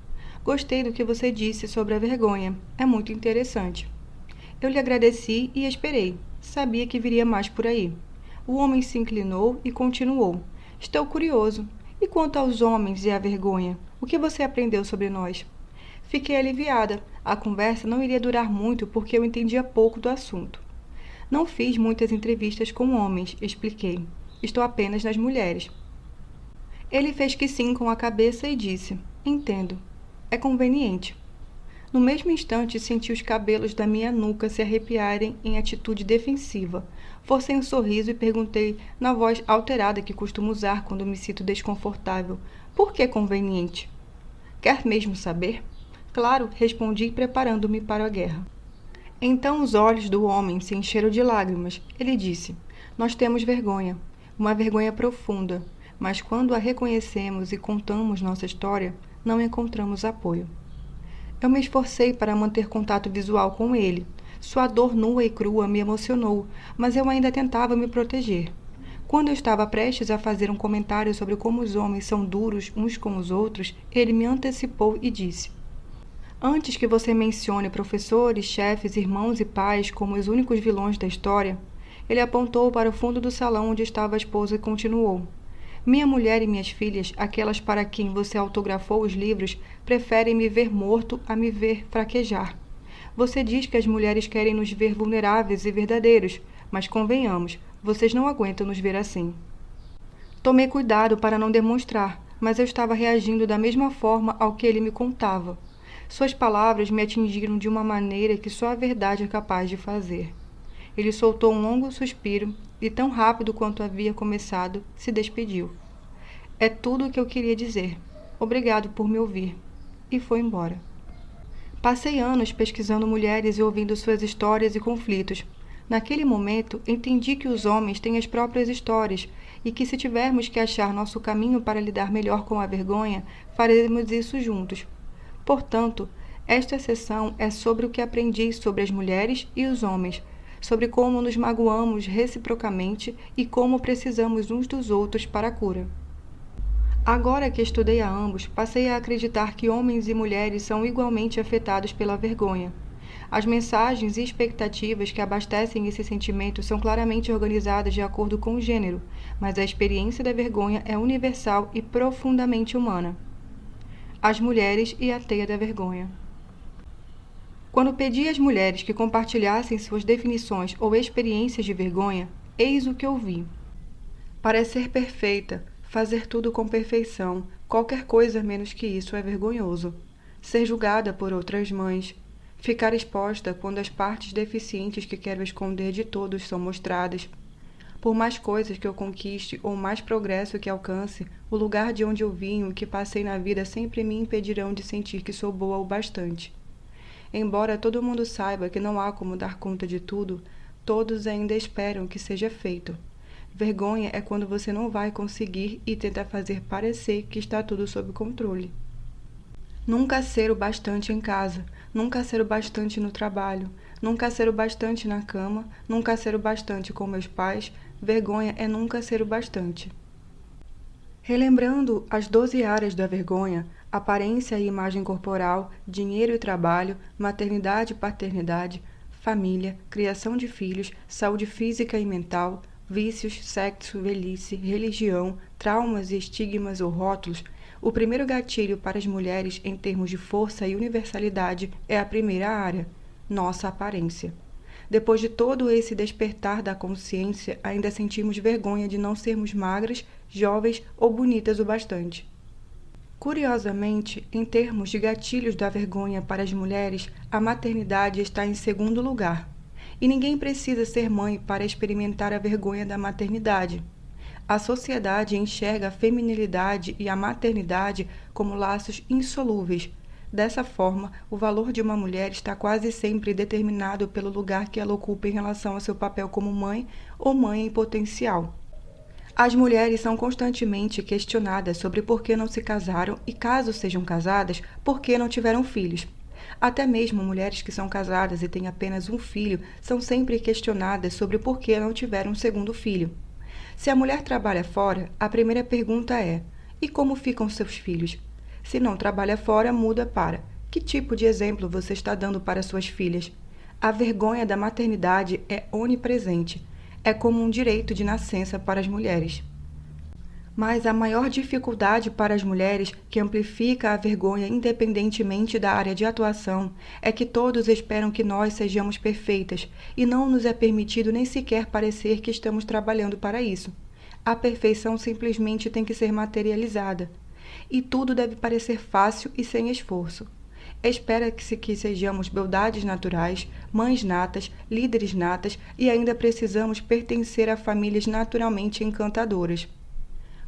"Gostei do que você disse sobre a vergonha. É muito interessante." Eu lhe agradeci e esperei. Sabia que viria mais por aí. O homem se inclinou e continuou: "Estou curioso. E quanto aos homens e à vergonha? O que você aprendeu sobre nós?" Fiquei aliviada. A conversa não iria durar muito porque eu entendia pouco do assunto. "Não fiz muitas entrevistas com homens", expliquei. "Estou apenas nas mulheres." Ele fez que sim com a cabeça e disse: "Entendo. É conveniente." No mesmo instante, senti os cabelos da minha nuca se arrepiarem em atitude defensiva. Forcei um sorriso e perguntei, na voz alterada que costumo usar quando me sinto desconfortável: "Por que conveniente?" "Quer mesmo saber?" "Claro", respondi, preparando-me para a guerra. Então os olhos do homem se encheram de lágrimas. Ele disse: "Nós temos vergonha, uma vergonha profunda, mas quando a reconhecemos e contamos nossa história, não encontramos apoio." Eu me esforcei para manter contato visual com ele. Sua dor nua e crua me emocionou, mas eu ainda tentava me proteger. Quando eu estava prestes a fazer um comentário sobre como os homens são duros uns com os outros, ele me antecipou e disse: Antes que você mencione professores, chefes, irmãos e pais como os únicos vilões da história, ele apontou para o fundo do salão onde estava a esposa e continuou: Minha mulher e minhas filhas, aquelas para quem você autografou os livros, preferem me ver morto a me ver fraquejar. Você diz que as mulheres querem nos ver vulneráveis e verdadeiros, mas convenhamos, vocês não aguentam nos ver assim. Tomei cuidado para não demonstrar, mas eu estava reagindo da mesma forma ao que ele me contava. Suas palavras me atingiram de uma maneira que só a verdade é capaz de fazer. Ele soltou um longo suspiro e, tão rápido quanto havia começado, se despediu. É tudo o que eu queria dizer. Obrigado por me ouvir. E foi embora. Passei anos pesquisando mulheres e ouvindo suas histórias e conflitos. Naquele momento, entendi que os homens têm as próprias histórias e que, se tivermos que achar nosso caminho para lidar melhor com a vergonha, faremos isso juntos. Portanto, esta sessão é sobre o que aprendi sobre as mulheres e os homens, sobre como nos magoamos reciprocamente e como precisamos uns dos outros para a cura. Agora que estudei a ambos, passei a acreditar que homens e mulheres são igualmente afetados pela vergonha. As mensagens e expectativas que abastecem esse sentimento são claramente organizadas de acordo com o gênero, mas a experiência da vergonha é universal e profundamente humana. As mulheres e a teia da vergonha. Quando pedi às mulheres que compartilhassem suas definições ou experiências de vergonha, eis o que ouvi. Parecer perfeita, fazer tudo com perfeição, qualquer coisa menos que isso é vergonhoso. Ser julgada por outras mães. Ficar exposta quando as partes deficientes que quero esconder de todos são mostradas. Por mais coisas que eu conquiste ou mais progresso que alcance, o lugar de onde eu vim e o que passei na vida sempre me impedirão de sentir que sou boa o bastante. Embora todo mundo saiba que não há como dar conta de tudo, todos ainda esperam que seja feito. Vergonha é quando você não vai conseguir e tenta fazer parecer que está tudo sob controle. Nunca ser o bastante em casa, nunca ser o bastante no trabalho, nunca ser o bastante na cama, nunca ser o bastante com meus pais. Vergonha é nunca ser o bastante. Relembrando as 12 áreas da vergonha: aparência e imagem corporal, dinheiro e trabalho, maternidade e paternidade, família, criação de filhos, saúde física e mental, vícios, sexo, velhice, religião, traumas e estigmas ou rótulos, o primeiro gatilho para as mulheres em termos de força e universalidade é a primeira área: nossa aparência. Depois de todo esse despertar da consciência, ainda sentimos vergonha de não sermos magras, jovens ou bonitas o bastante. Curiosamente, em termos de gatilhos da vergonha para as mulheres, a maternidade está em segundo lugar. E ninguém precisa ser mãe para experimentar a vergonha da maternidade. A sociedade enxerga a feminilidade e a maternidade como laços insolúveis. Dessa forma, o valor de uma mulher está quase sempre determinado pelo lugar que ela ocupa em relação ao seu papel como mãe ou mãe em potencial. As mulheres são constantemente questionadas sobre por que não se casaram e, caso sejam casadas, por que não tiveram filhos. Até mesmo mulheres que são casadas e têm apenas um filho são sempre questionadas sobre por que não tiveram um segundo filho. Se a mulher trabalha fora, a primeira pergunta é: e como ficam seus filhos? Se não trabalha fora, muda para: que tipo de exemplo você está dando para suas filhas? A vergonha da maternidade é onipresente. É como um direito de nascença para as mulheres. Mas a maior dificuldade para as mulheres, que amplifica a vergonha independentemente da área de atuação, é que todos esperam que nós sejamos perfeitas e não nos é permitido nem sequer parecer que estamos trabalhando para isso. A perfeição simplesmente tem que ser materializada. E tudo deve parecer fácil e sem esforço. Espera-se que sejamos beldades naturais, mães natas, líderes natas e ainda precisamos pertencer a famílias naturalmente encantadoras.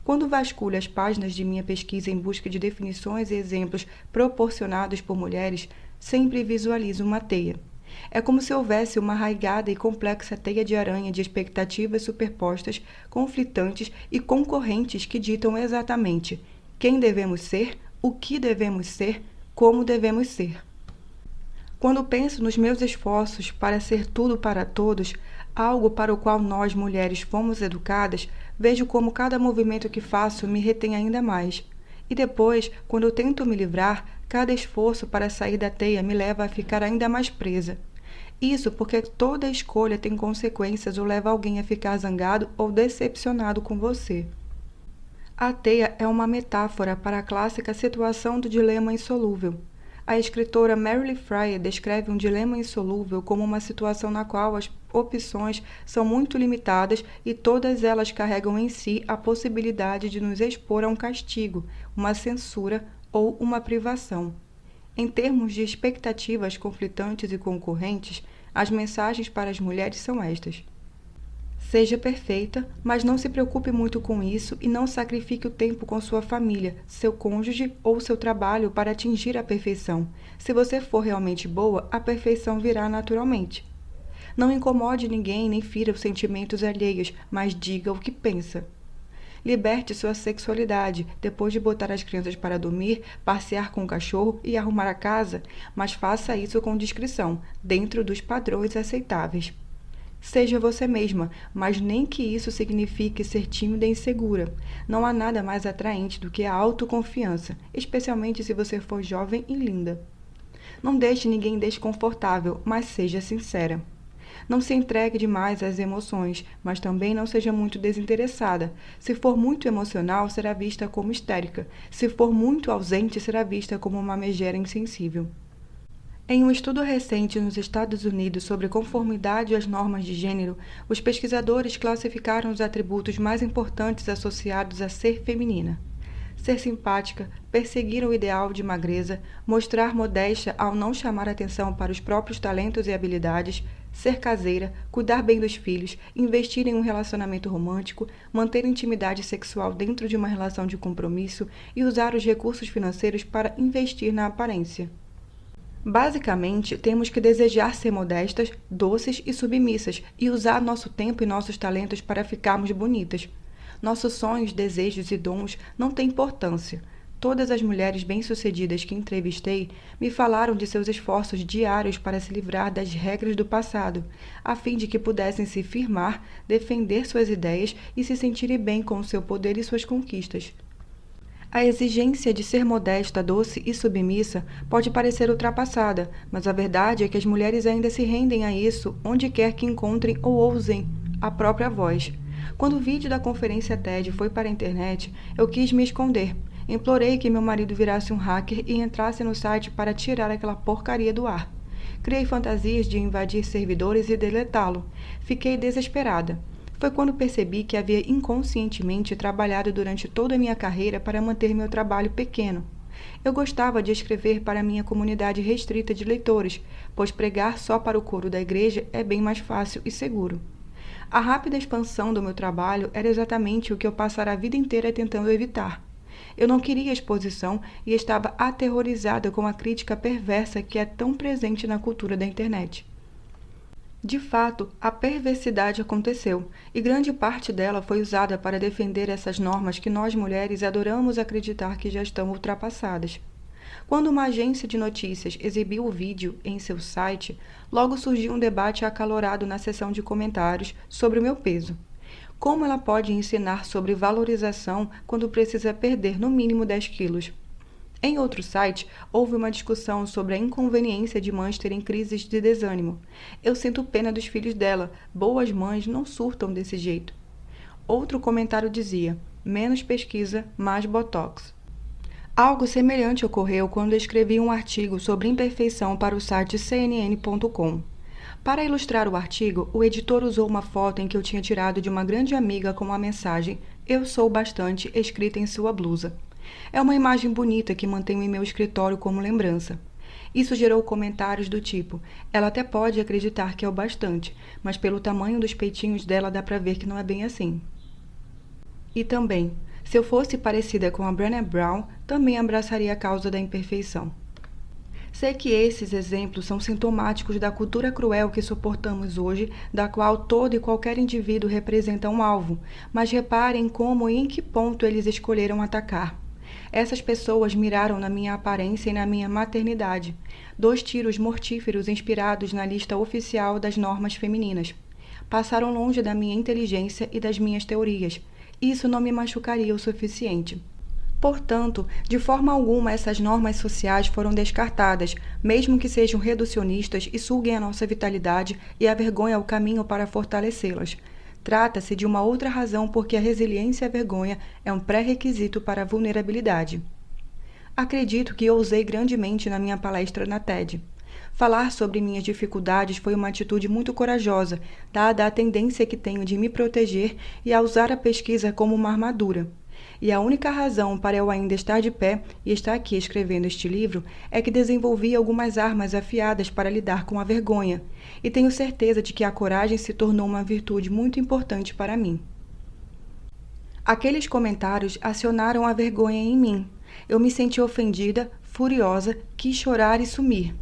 Quando vasculho as páginas de minha pesquisa em busca de definições e exemplos proporcionados por mulheres, sempre visualizo uma teia. É como se houvesse uma arraigada e complexa teia de aranha de expectativas superpostas, conflitantes e concorrentes que ditam exatamente quem devemos ser, o que devemos ser, como devemos ser. Quando penso nos meus esforços para ser tudo para todos, algo para o qual nós mulheres fomos educadas, Vejo como cada movimento que faço me retém ainda mais. E depois, quando eu tento me livrar, cada esforço para sair da teia me leva a ficar ainda mais presa. Isso porque toda escolha tem consequências ou leva alguém a ficar zangado ou decepcionado com você. A teia é uma metáfora para a clássica situação do dilema insolúvel. A escritora Mary Fryer descreve um dilema insolúvel como uma situação na qual as opções são muito limitadas e todas elas carregam em si a possibilidade de nos expor a um castigo, uma censura ou uma privação. Em termos de expectativas conflitantes e concorrentes, as mensagens para as mulheres são estas: seja perfeita, mas não se preocupe muito com isso e não sacrifique o tempo com sua família, seu cônjuge ou seu trabalho para atingir a perfeição. Se você for realmente boa, a perfeição virá naturalmente. Não incomode ninguém nem fira os sentimentos alheios, mas diga o que pensa. Liberte sua sexualidade, depois de botar as crianças para dormir, passear com o cachorro e arrumar a casa, mas faça isso com discrição, dentro dos padrões aceitáveis. Seja você mesma, mas nem que isso signifique ser tímida e insegura. Não há nada mais atraente do que a autoconfiança, especialmente se você for jovem e linda. Não deixe ninguém desconfortável, mas seja sincera. Não se entregue demais às emoções, mas também não seja muito desinteressada. Se for muito emocional, será vista como histérica. Se for muito ausente, será vista como uma megera insensível. Em um estudo recente nos Estados Unidos sobre conformidade às normas de gênero, os pesquisadores classificaram os atributos mais importantes associados a ser feminina. Ser simpática, perseguir o ideal de magreza, mostrar modéstia ao não chamar atenção para os próprios talentos e habilidades, ser caseira, cuidar bem dos filhos, investir em um relacionamento romântico, manter intimidade sexual dentro de uma relação de compromisso e usar os recursos financeiros para investir na aparência. Basicamente, temos que desejar ser modestas, doces e submissas e usar nosso tempo e nossos talentos para ficarmos bonitas. Nossos sonhos, desejos e dons não têm importância. Todas as mulheres bem-sucedidas que entrevistei me falaram de seus esforços diários para se livrar das regras do passado, a fim de que pudessem se firmar, defender suas ideias e se sentirem bem com o seu poder e suas conquistas. A exigência de ser modesta, doce e submissa pode parecer ultrapassada, mas a verdade é que as mulheres ainda se rendem a isso onde quer que encontrem ou ousem a própria voz. Quando o vídeo da conferência TED foi para a internet, eu quis me esconder. Implorei que meu marido virasse um hacker e entrasse no site para tirar aquela porcaria do ar. Criei fantasias de invadir servidores e deletá-lo. Fiquei desesperada. Foi quando percebi que havia inconscientemente trabalhado durante toda a minha carreira para manter meu trabalho pequeno. Eu gostava de escrever para minha comunidade restrita de leitores, pois pregar só para o coro da igreja é bem mais fácil e seguro. A rápida expansão do meu trabalho era exatamente o que eu passara a vida inteira tentando evitar. Eu não queria exposição e estava aterrorizada com a crítica perversa que é tão presente na cultura da internet. De fato, a perversidade aconteceu, e grande parte dela foi usada para defender essas normas que nós mulheres adoramos acreditar que já estão ultrapassadas. Quando uma agência de notícias exibiu o vídeo em seu site, logo surgiu um debate acalorado na seção de comentários sobre o meu peso. Como ela pode ensinar sobre valorização quando precisa perder no mínimo 10 quilos? Em outro site, houve uma discussão sobre a inconveniência de mães terem crises de desânimo. Eu sinto pena dos filhos dela, boas mães não surtam desse jeito. Outro comentário dizia: menos pesquisa, mais botox. Algo semelhante ocorreu quando escrevi um artigo sobre imperfeição para o site CNN.com. Para ilustrar o artigo, o editor usou uma foto em que eu tinha tirado de uma grande amiga com a mensagem "Eu sou bastante" escrita em sua blusa. É uma imagem bonita que mantenho em meu escritório como lembrança. Isso gerou comentários do tipo: ela até pode acreditar que é o bastante, mas pelo tamanho dos peitinhos dela dá pra ver que não é bem assim. E também, se eu fosse parecida com a Brené Brown, também abraçaria a causa da imperfeição. Sei que esses exemplos são sintomáticos da cultura cruel que suportamos hoje, da qual todo e qualquer indivíduo representa um alvo, mas reparem como e em que ponto eles escolheram atacar. Essas pessoas miraram na minha aparência e na minha maternidade. 2 tiros mortíferos inspirados na lista oficial das normas femininas. Passaram longe da minha inteligência e das minhas teorias. isso não me machucaria o suficiente. Portanto, de forma alguma essas normas sociais foram descartadas, mesmo que sejam reducionistas e suguem a nossa vitalidade e a vergonha o caminho para fortalecê-las. Trata-se de uma outra razão porque a resiliência e a vergonha é um pré-requisito para a vulnerabilidade. Acredito que ousei grandemente na minha palestra na TED. Falar sobre minhas dificuldades foi uma atitude muito corajosa, dada a tendência que tenho de me proteger e a usar a pesquisa como uma armadura. E a única razão para eu ainda estar de pé e estar aqui escrevendo este livro é que desenvolvi algumas armas afiadas para lidar com a vergonha, e tenho certeza de que a coragem se tornou uma virtude muito importante para mim. Aqueles comentários acionaram a vergonha em mim. Eu me senti ofendida, furiosa, quis chorar e sumir.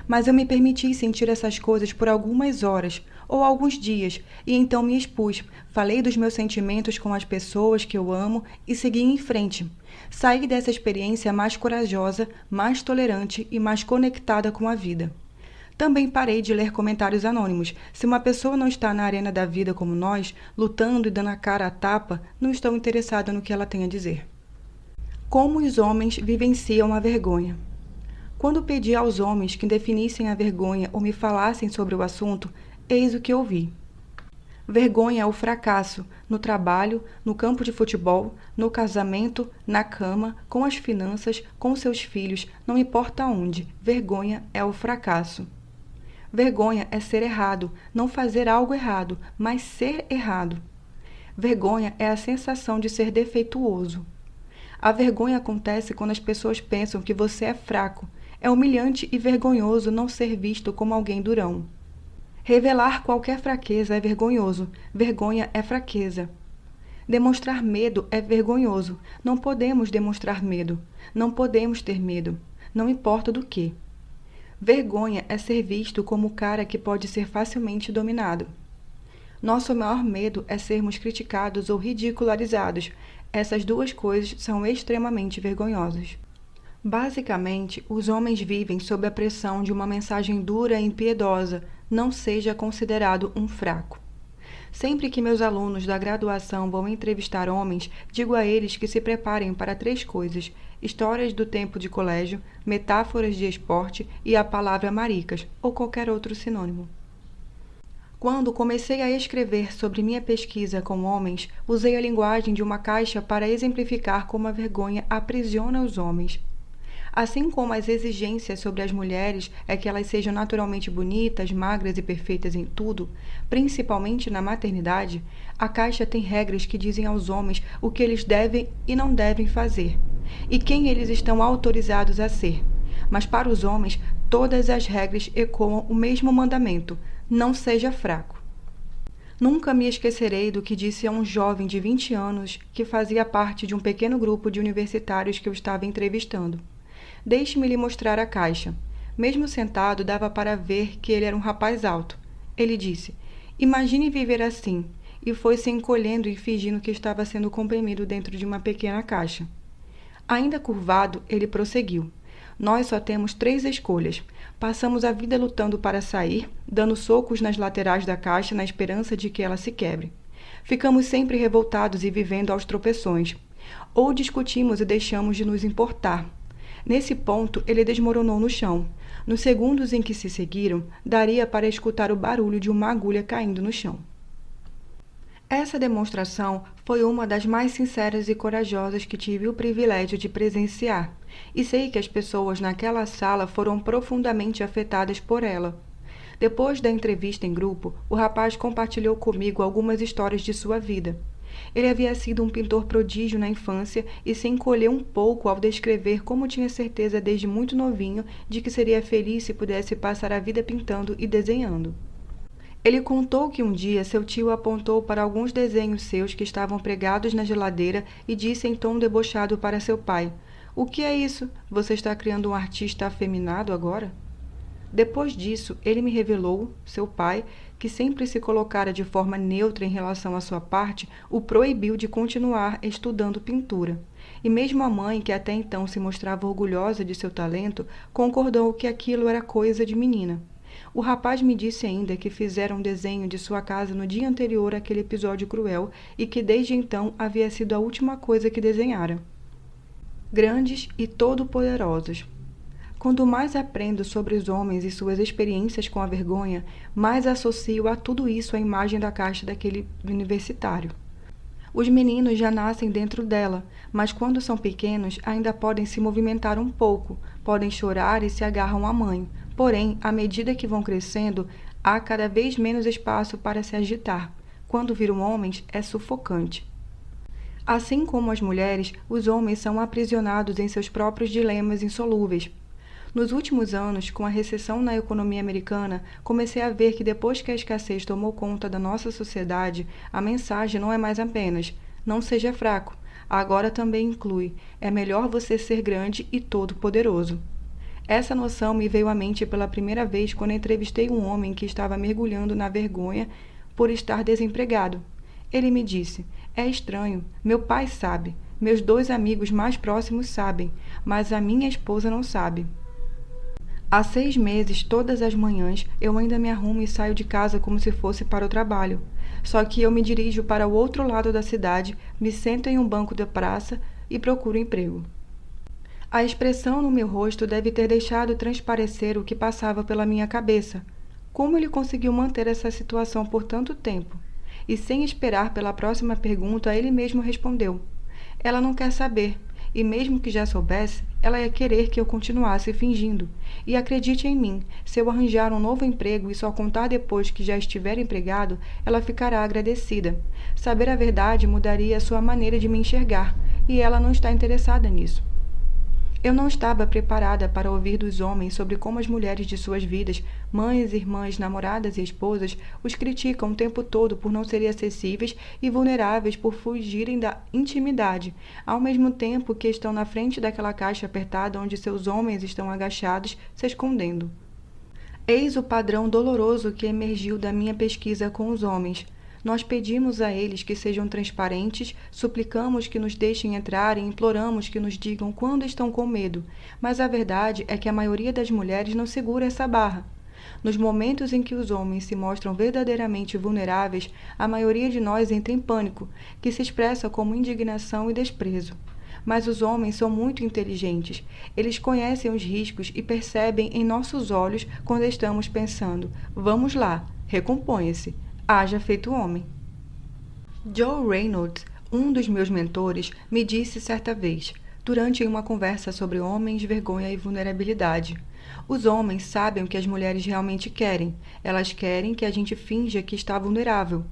Mas eu me permiti sentir essas coisas por algumas horas ou alguns dias e então me expus, falei dos meus sentimentos com as pessoas que eu amo e segui em frente. Saí dessa experiência mais corajosa, mais tolerante e mais conectada com a vida. Também parei de ler comentários anônimos. Se uma pessoa não está na arena da vida como nós, lutando e dando a cara à tapa, não estou interessada no que ela tem a dizer. Como os homens vivenciam a vergonha? Quando pedi aos homens que definissem a vergonha ou me falassem sobre o assunto, eis o que ouvi. Vergonha é o fracasso no trabalho, no campo de futebol, no casamento, na cama, com as finanças, com seus filhos, não importa onde. Vergonha é o fracasso. Vergonha é ser errado, não fazer algo errado, mas ser errado. Vergonha é a sensação de ser defeituoso. A vergonha acontece quando as pessoas pensam que você é fraco. É humilhante e vergonhoso não ser visto como alguém durão. Revelar qualquer fraqueza é vergonhoso. Vergonha é fraqueza. Demonstrar medo é vergonhoso. Não podemos demonstrar medo. Não podemos ter medo. Não importa do que. Vergonha é ser visto como o cara que pode ser facilmente dominado. Nosso maior medo é sermos criticados ou ridicularizados. Essas duas coisas são extremamente vergonhosas. Basicamente, os homens vivem sob a pressão de uma mensagem dura e impiedosa: não seja considerado um fraco. Sempre que meus alunos da graduação vão entrevistar homens, digo a eles que se preparem para 3 coisas: histórias do tempo de colégio, metáforas de esporte e a palavra maricas, ou qualquer outro sinônimo. Quando comecei a escrever sobre minha pesquisa com homens, usei a linguagem de uma caixa para exemplificar como a vergonha aprisiona os homens. Assim como as exigências sobre as mulheres é que elas sejam naturalmente bonitas, magras e perfeitas em tudo, principalmente na maternidade, a caixa tem regras que dizem aos homens o que eles devem e não devem fazer, e quem eles estão autorizados a ser. Mas para os homens, todas as regras ecoam o mesmo mandamento: não seja fraco. Nunca me esquecerei do que disse a um jovem de 20 anos que fazia parte de um pequeno grupo de universitários que eu estava entrevistando. Deixe-me lhe mostrar a caixa. Mesmo sentado, dava para ver que ele era um rapaz alto. Ele disse: imagine viver assim, e foi se encolhendo e fingindo que estava sendo comprimido dentro de uma pequena caixa. Ainda curvado, ele prosseguiu: nós só temos 3 escolhas. Passamos a vida lutando para sair, dando socos nas laterais da caixa na esperança de que ela se quebre. Ficamos sempre revoltados e vivendo aos tropeções. Ou discutimos e deixamos de nos importar. Nesse ponto, ele desmoronou no chão. Nos segundos em que se seguiram, daria para escutar o barulho de uma agulha caindo no chão. Essa demonstração foi uma das mais sinceras e corajosas que tive o privilégio de presenciar, e sei que as pessoas naquela sala foram profundamente afetadas por ela. Depois da entrevista em grupo, o rapaz compartilhou comigo algumas histórias de sua vida. Ele havia sido um pintor prodígio na infância e se encolheu um pouco ao descrever como tinha certeza desde muito novinho de que seria feliz se pudesse passar a vida pintando e desenhando. Ele contou que um dia seu tio apontou para alguns desenhos seus que estavam pregados na geladeira e disse em tom debochado para seu pai: "O que é isso? Você está criando um artista afeminado agora?" Depois disso, ele me revelou, seu pai, que sempre se colocara de forma neutra em relação à sua parte, o proibiu de continuar estudando pintura. E mesmo a mãe, que até então se mostrava orgulhosa de seu talento, concordou que aquilo era coisa de menina. O rapaz me disse ainda que fizera um desenho de sua casa no dia anterior àquele episódio cruel e que desde então havia sido a última coisa que desenhara. Grandes e todo-poderosos. Quanto mais aprendo sobre os homens e suas experiências com a vergonha, mais associo a tudo isso a imagem da caixa daquele universitário. Os meninos já nascem dentro dela, mas quando são pequenos ainda podem se movimentar um pouco, podem chorar e se agarram à mãe. Porém, à medida que vão crescendo, há cada vez menos espaço para se agitar. Quando viram homens, é sufocante. Assim como as mulheres, os homens são aprisionados em seus próprios dilemas insolúveis. Nos últimos anos, com a recessão na economia americana, comecei a ver que depois que a escassez tomou conta da nossa sociedade, a mensagem não é mais apenas "não seja fraco", agora também inclui "é melhor você ser grande e todo-poderoso". Essa noção me veio à mente pela primeira vez quando entrevistei um homem que estava mergulhando na vergonha por estar desempregado. Ele me disse: "É estranho, meu pai sabe, meus 2 amigos mais próximos sabem, mas a minha esposa não sabe". Há 6 meses, todas as manhãs, eu ainda me arrumo e saio de casa como se fosse para o trabalho. Só que eu me dirijo para o outro lado da cidade, me sento em um banco da praça e procuro emprego. A expressão no meu rosto deve ter deixado transparecer o que passava pela minha cabeça. Como ele conseguiu manter essa situação por tanto tempo? E sem esperar pela próxima pergunta, ele mesmo respondeu: "Ela não quer saber. E mesmo que já soubesse, ela ia querer que eu continuasse fingindo. E acredite em mim, se eu arranjar um novo emprego e só contar depois que já estiver empregado, ela ficará agradecida. Saber a verdade mudaria a sua maneira de me enxergar, e ela não está interessada nisso". Eu não estava preparada para ouvir dos homens sobre como as mulheres de suas vidas, mães, irmãs, namoradas e esposas, os criticam o tempo todo por não serem acessíveis e vulneráveis por fugirem da intimidade, ao mesmo tempo que estão na frente daquela caixa apertada onde seus homens estão agachados, se escondendo. Eis o padrão doloroso que emergiu da minha pesquisa com os homens. Nós pedimos a eles que sejam transparentes, suplicamos que nos deixem entrar e imploramos que nos digam quando estão com medo, mas a verdade é que a maioria das mulheres não segura essa barra. Nos momentos em que os homens se mostram verdadeiramente vulneráveis, a maioria de nós entra em pânico, que se expressa como indignação e desprezo. Mas os homens são muito inteligentes. Eles conhecem os riscos e percebem em nossos olhos quando estamos pensando: "Vamos lá, recomponha-se. Haja feito homem". Joe Reynolds, um dos meus mentores, me disse certa vez, durante uma conversa sobre homens, vergonha e vulnerabilidade: "Os homens sabem o que as mulheres realmente querem. Elas querem que a gente finja que está vulnerável.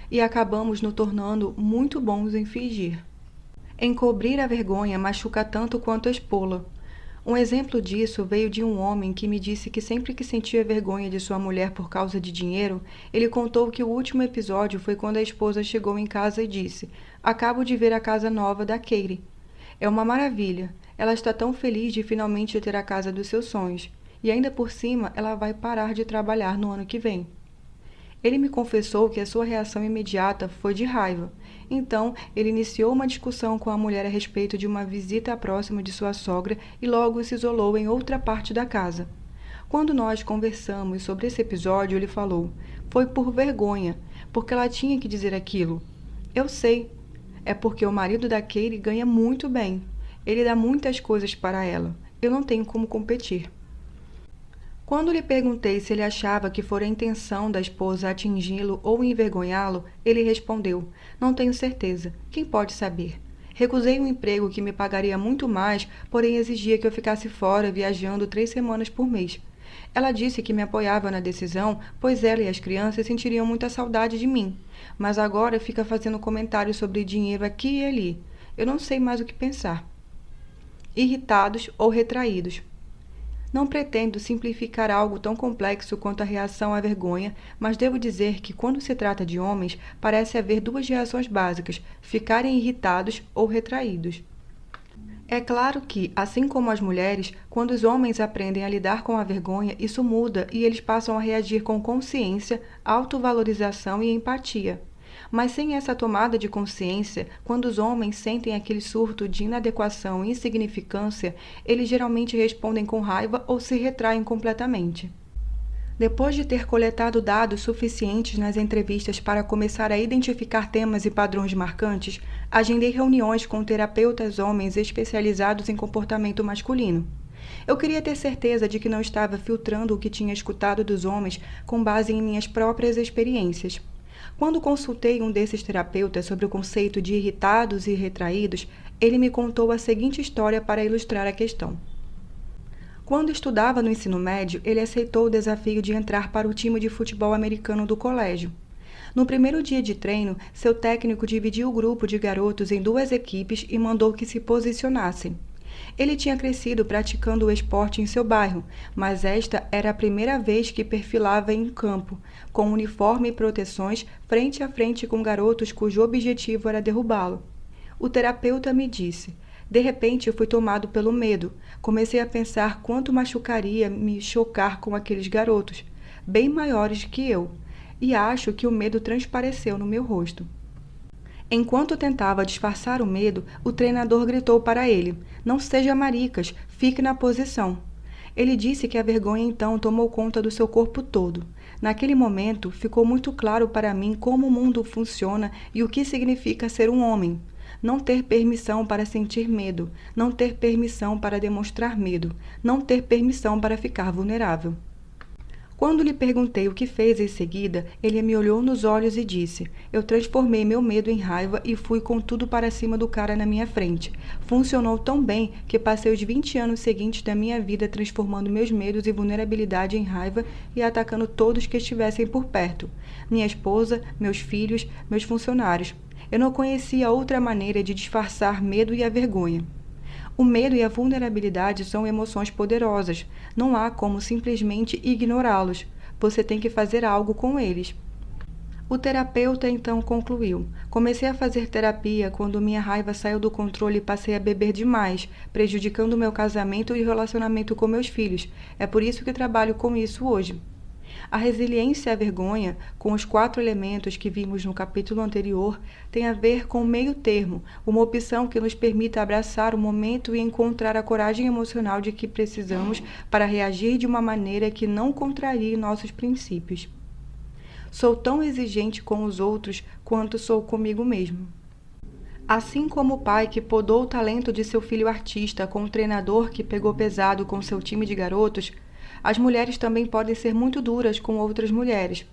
E acabamos nos tornando muito bons em fingir. Encobrir a vergonha machuca tanto quanto expô-la". Um exemplo disso veio de um homem que me disse que sempre que sentia vergonha de sua mulher por causa de dinheiro, ele contou que o último episódio foi quando a esposa chegou em casa e disse: "Acabo de ver a casa nova da Katie. É uma maravilha. Ela está tão feliz de finalmente ter a casa dos seus sonhos. E ainda por cima, ela vai parar de trabalhar no ano que vem". Ele me confessou que a sua reação imediata foi de raiva. Então, ele iniciou uma discussão com a mulher a respeito de uma visita próxima de sua sogra e logo se isolou em outra parte da casa. Quando nós conversamos sobre esse episódio, ele falou: "Foi por vergonha, porque ela tinha que dizer aquilo. Eu sei. É porque o marido da Katie ganha muito bem. Ele dá muitas coisas para ela. Eu não tenho como competir". Quando lhe perguntei se ele achava que fora a intenção da esposa atingi-lo ou envergonhá-lo, ele respondeu: "Não tenho certeza. Quem pode saber? Recusei um emprego que me pagaria muito mais, porém exigia que eu ficasse fora viajando 3 semanas por mês. Ela disse que me apoiava na decisão, pois ela e as crianças sentiriam muita saudade de mim. Mas agora fica fazendo comentários sobre dinheiro aqui e ali. Eu não sei mais o que pensar". Irritados ou retraídos. Não pretendo simplificar algo tão complexo quanto a reação à vergonha, mas devo dizer que, quando se trata de homens, parece haver 2 reações básicas: ficarem irritados ou retraídos. É claro que, assim como as mulheres, quando os homens aprendem a lidar com a vergonha, isso muda e eles passam a reagir com consciência, autovalorização e empatia. Mas sem essa tomada de consciência, quando os homens sentem aquele surto de inadequação e insignificância, eles geralmente respondem com raiva ou se retraem completamente. Depois de ter coletado dados suficientes nas entrevistas para começar a identificar temas e padrões marcantes, agendei reuniões com terapeutas homens especializados em comportamento masculino. Eu queria ter certeza de que não estava filtrando o que tinha escutado dos homens com base em minhas próprias experiências. Quando consultei um desses terapeutas sobre o conceito de irritados e retraídos, ele me contou a seguinte história para ilustrar a questão. Quando estudava no ensino médio, ele aceitou o desafio de entrar para o time de futebol americano do colégio. No primeiro dia de treino, seu técnico dividiu o grupo de garotos em 2 equipes e mandou que se posicionassem. Ele tinha crescido praticando o esporte em seu bairro, mas esta era a primeira vez que perfilava em campo, com uniforme e proteções, frente a frente com garotos cujo objetivo era derrubá-lo. O terapeuta me disse: de repente eu fui tomado pelo medo. Comecei a pensar quanto machucaria me chocar com aqueles garotos, bem maiores que eu, e acho que o medo transpareceu no meu rosto. Enquanto tentava disfarçar o medo, o treinador gritou para ele: "Não seja maricas, fique na posição." Ele disse que a vergonha então tomou conta do seu corpo todo. Naquele momento, ficou muito claro para mim como o mundo funciona e o que significa ser um homem. Não ter permissão para sentir medo, não ter permissão para demonstrar medo, não ter permissão para ficar vulnerável. Quando lhe perguntei o que fez em seguida, ele me olhou nos olhos e disse: "Eu transformei meu medo em raiva e fui com tudo para cima do cara na minha frente. Funcionou tão bem que passei os 20 anos seguintes da minha vida transformando meus medos e vulnerabilidade em raiva e atacando todos que estivessem por perto. Minha esposa, meus filhos, meus funcionários. Eu não conhecia outra maneira de disfarçar medo e a vergonha." O medo e a vulnerabilidade são emoções poderosas. Não há como simplesmente ignorá-los. Você tem que fazer algo com eles. O terapeuta então concluiu: "Comecei a fazer terapia quando minha raiva saiu do controle e passei a beber demais, prejudicando meu casamento e relacionamento com meus filhos. É por isso que trabalho com isso hoje." A resiliência à vergonha, com os 4 elementos que vimos no capítulo anterior, tem a ver com o meio termo, uma opção que nos permita abraçar o momento e encontrar a coragem emocional de que precisamos para reagir de uma maneira que não contrarie nossos princípios. Sou tão exigente com os outros quanto sou comigo mesmo. Assim como o pai que podou o talento de seu filho artista com o treinador que pegou pesado com seu time de garotos, as mulheres também podem ser muito duras com outras mulheres.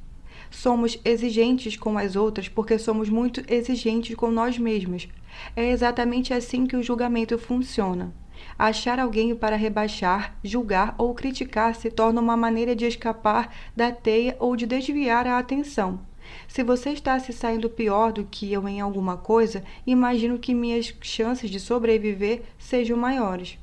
Somos exigentes com as outras porque somos muito exigentes com nós mesmos. É exatamente assim que o julgamento funciona. Achar alguém para rebaixar, julgar ou criticar se torna uma maneira de escapar da teia ou de desviar a atenção. Se você está se saindo pior do que eu em alguma coisa, imagino que minhas chances de sobreviver sejam maiores.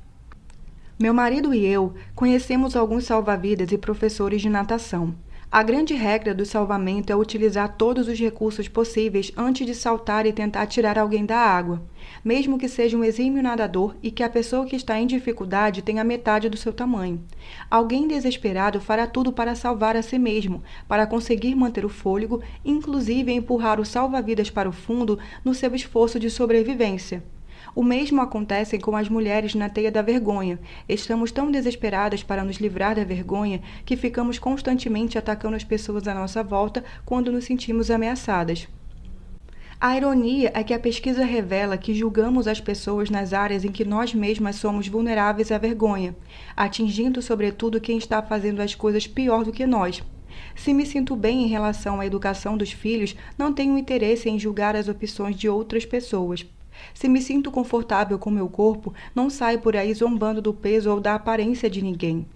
Meu marido e eu conhecemos alguns salva-vidas e professores de natação. A grande regra do salvamento é utilizar todos os recursos possíveis antes de saltar e tentar tirar alguém da água, mesmo que seja um exímio nadador e que a pessoa que está em dificuldade tenha metade do seu tamanho. Alguém desesperado fará tudo para salvar a si mesmo, para conseguir manter o fôlego, inclusive empurrar o salva-vidas para o fundo no seu esforço de sobrevivência. O mesmo acontece com as mulheres na teia da vergonha. Estamos tão desesperadas para nos livrar da vergonha que ficamos constantemente atacando as pessoas à nossa volta quando nos sentimos ameaçadas. A ironia é que a pesquisa revela que julgamos as pessoas nas áreas em que nós mesmas somos vulneráveis à vergonha, atingindo sobretudo quem está fazendo as coisas pior do que nós. Se me sinto bem em relação à educação dos filhos, não tenho interesse em julgar as opções de outras pessoas. Se me sinto confortável com meu corpo, não saio por aí zombando do peso ou da aparência de ninguém.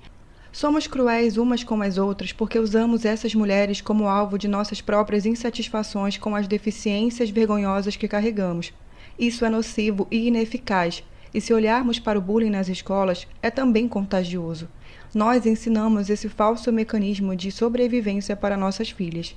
Somos cruéis umas com as outras porque usamos essas mulheres como alvo de nossas próprias insatisfações com as deficiências vergonhosas que carregamos. Isso é nocivo e ineficaz, e se olharmos para o bullying nas escolas, é também contagioso. Nós ensinamos esse falso mecanismo de sobrevivência para nossas filhas.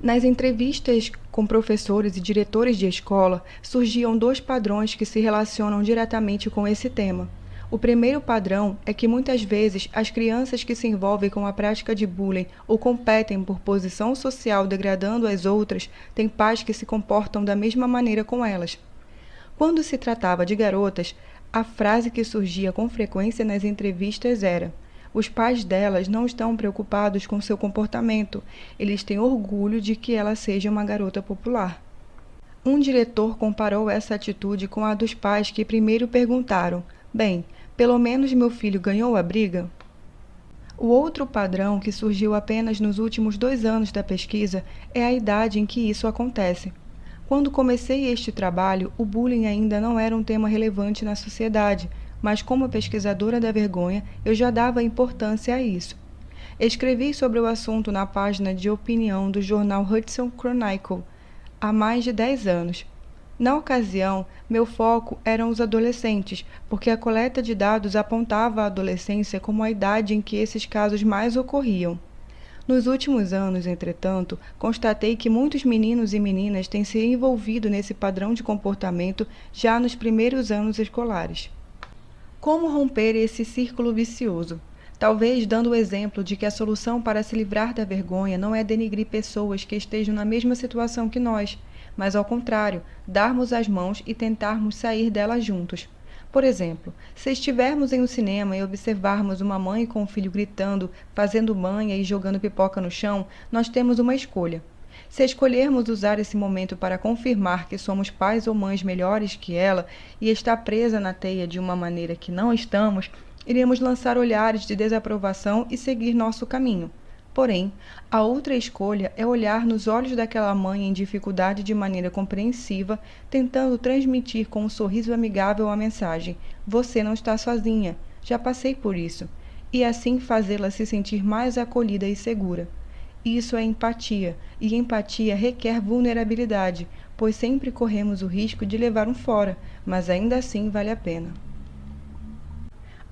Nas entrevistas com professores e diretores de escola, surgiam 2 padrões que se relacionam diretamente com esse tema. O primeiro padrão é que muitas vezes as crianças que se envolvem com a prática de bullying ou competem por posição social degradando as outras têm pais que se comportam da mesma maneira com elas. Quando se tratava de garotas, a frase que surgia com frequência nas entrevistas era: Os pais delas não estão preocupados com seu comportamento, eles têm orgulho de que ela seja uma garota popular. Um diretor comparou essa atitude com a dos pais que primeiro perguntaram: bem, pelo menos meu filho ganhou a briga? O outro padrão que surgiu apenas nos últimos 2 anos da pesquisa é a idade em que isso acontece. Quando comecei este trabalho, o bullying ainda não era um tema relevante na sociedade, mas como pesquisadora da vergonha, eu já dava importância a isso. Escrevi sobre o assunto na página de opinião do jornal Hudson Chronicle há mais de 10 anos. Na ocasião, meu foco eram os adolescentes, porque a coleta de dados apontava a adolescência como a idade em que esses casos mais ocorriam. Nos últimos anos, entretanto, constatei que muitos meninos e meninas têm se envolvido nesse padrão de comportamento já nos primeiros anos escolares. Como romper esse círculo vicioso? Talvez dando o exemplo de que a solução para se livrar da vergonha não é denigrir pessoas que estejam na mesma situação que nós, mas ao contrário, darmos as mãos e tentarmos sair dela juntos. Por exemplo, se estivermos em um cinema e observarmos uma mãe com um filho gritando, fazendo manha e jogando pipoca no chão, nós temos uma escolha. Se escolhermos usar esse momento para confirmar que somos pais ou mães melhores que ela e estar presa na teia de uma maneira que não estamos, iremos lançar olhares de desaprovação e seguir nosso caminho. Porém, a outra escolha é olhar nos olhos daquela mãe em dificuldade de maneira compreensiva, tentando transmitir com um sorriso amigável a mensagem: você não está sozinha, já passei por isso, e assim fazê-la se sentir mais acolhida e segura. Isso é empatia, e empatia requer vulnerabilidade, pois sempre corremos o risco de levar um fora, mas ainda assim vale a pena.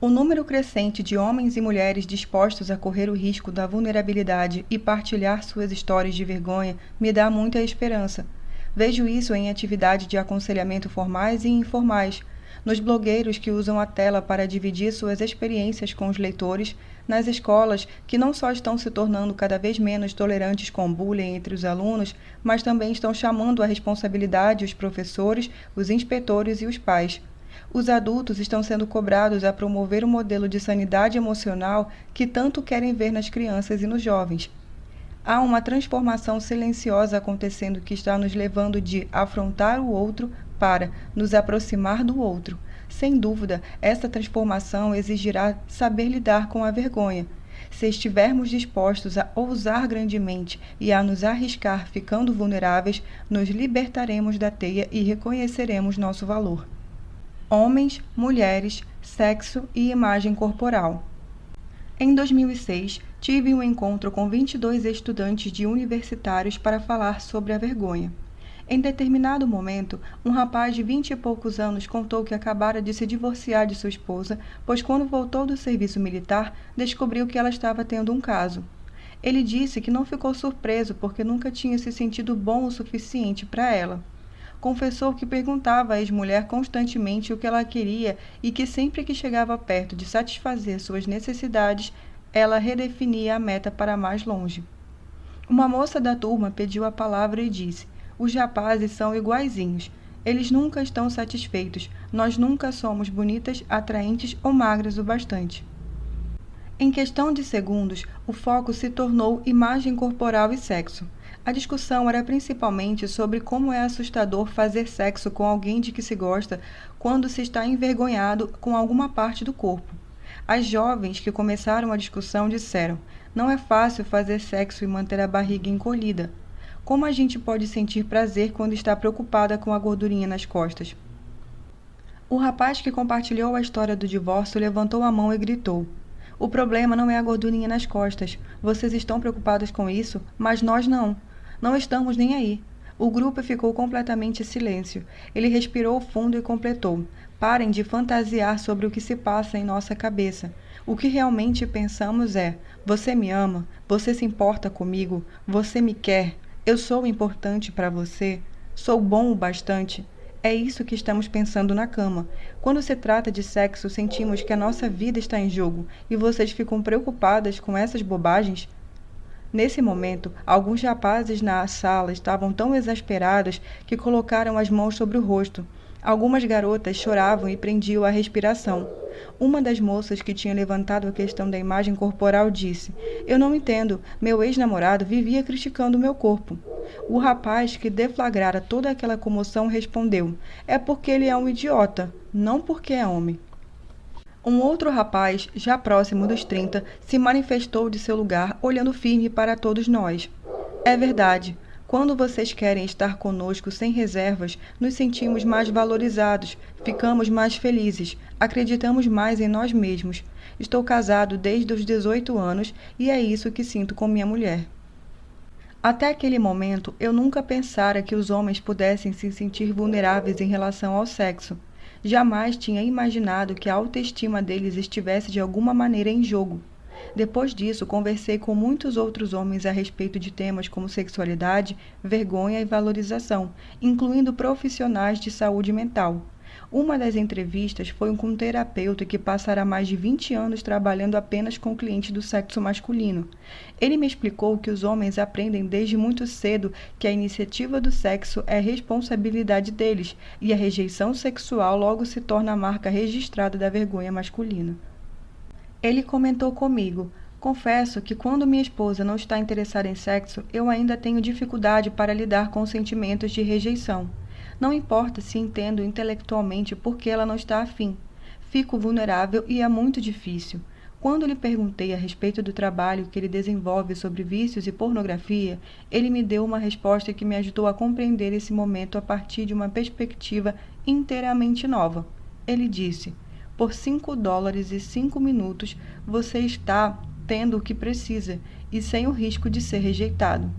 O número crescente de homens e mulheres dispostos a correr o risco da vulnerabilidade e partilhar suas histórias de vergonha me dá muita esperança. Vejo isso em atividades de aconselhamento formais e informais, nos blogueiros que usam a tela para dividir suas experiências com os leitores, nas escolas que não só estão se tornando cada vez menos tolerantes com o bullying entre os alunos, mas também estão chamando à responsabilidade os professores, os inspetores e os pais. Os adultos estão sendo cobrados a promover o modelo de sanidade emocional que tanto querem ver nas crianças e nos jovens. Há uma transformação silenciosa acontecendo que está nos levando de afrontar o outro para nos aproximar do outro. Sem dúvida, essa transformação exigirá saber lidar com a vergonha. Se estivermos dispostos a ousar grandemente e a nos arriscar ficando vulneráveis, nos libertaremos da teia e reconheceremos nosso valor. Homens, mulheres, sexo e imagem corporal. Em 2006, tive um encontro com 22 estudantes de universitários para falar sobre a vergonha. Em determinado momento, um rapaz de 20 e poucos anos contou que acabara de se divorciar de sua esposa, pois quando voltou do serviço militar, descobriu que ela estava tendo um caso. Ele disse que não ficou surpreso porque nunca tinha se sentido bom o suficiente para ela. Confessou que perguntava à ex-mulher constantemente o que ela queria e que sempre que chegava perto de satisfazer suas necessidades, ela redefinia a meta para mais longe. Uma moça da turma pediu a palavra e disse: os rapazes são iguaizinhos. Eles nunca estão satisfeitos. Nós nunca somos bonitas, atraentes ou magras o bastante. Em questão de segundos, o foco se tornou imagem corporal e sexo. A discussão era principalmente sobre como é assustador fazer sexo com alguém de que se gosta quando se está envergonhado com alguma parte do corpo. As jovens que começaram a discussão disseram: não é fácil fazer sexo e manter a barriga encolhida. Como a gente pode sentir prazer quando está preocupada com a gordurinha nas costas? O rapaz que compartilhou a história do divórcio levantou a mão e gritou: o problema não é a gordurinha nas costas. Vocês estão preocupados com isso, mas nós não. Não estamos nem aí. O grupo ficou completamente em silêncio. Ele respirou fundo e completou: parem de fantasiar sobre o que se passa em nossa cabeça. O que realmente pensamos é: você me ama? Você se importa comigo? Você me quer? Eu sou importante para você? Sou bom o bastante? É isso que estamos pensando na cama. Quando se trata de sexo, sentimos que a nossa vida está em jogo e vocês ficam preocupadas com essas bobagens? Nesse momento, alguns rapazes na sala estavam tão exasperados que colocaram as mãos sobre o rosto. Algumas garotas choravam e prendiam a respiração. Uma das moças que tinha levantado a questão da imagem corporal disse: "Eu não entendo, meu ex-namorado vivia criticando o meu corpo." O rapaz, que deflagrara toda aquela comoção, respondeu: "É porque ele é um idiota, não porque é homem." Um outro rapaz, já próximo dos 30, se manifestou de seu lugar, olhando firme para todos nós. "É verdade. Quando vocês querem estar conosco sem reservas, nos sentimos mais valorizados, ficamos mais felizes, acreditamos mais em nós mesmos. Estou casado desde os 18 anos e é isso que sinto com minha mulher." Até aquele momento, eu nunca pensara que os homens pudessem se sentir vulneráveis em relação ao sexo. Jamais tinha imaginado que a autoestima deles estivesse de alguma maneira em jogo. Depois disso, conversei com muitos outros homens a respeito de temas como sexualidade, vergonha e valorização, incluindo profissionais de saúde mental. Uma das entrevistas foi com um terapeuta que passara mais de 20 anos trabalhando apenas com clientes do sexo masculino. Ele me explicou que os homens aprendem desde muito cedo que a iniciativa do sexo é responsabilidade deles e a rejeição sexual logo se torna a marca registrada da vergonha masculina. Ele comentou comigo: "Confesso que quando minha esposa não está interessada em sexo, eu ainda tenho dificuldade para lidar com sentimentos de rejeição. Não importa se entendo intelectualmente por que ela não está afim. Fico vulnerável e é muito difícil." Quando lhe perguntei a respeito do trabalho que ele desenvolve sobre vícios e pornografia, ele me deu uma resposta que me ajudou a compreender esse momento a partir de uma perspectiva inteiramente nova. Ele disse: "Por $5 e 5 minutos, você está tendo o que precisa e sem o risco de ser rejeitado."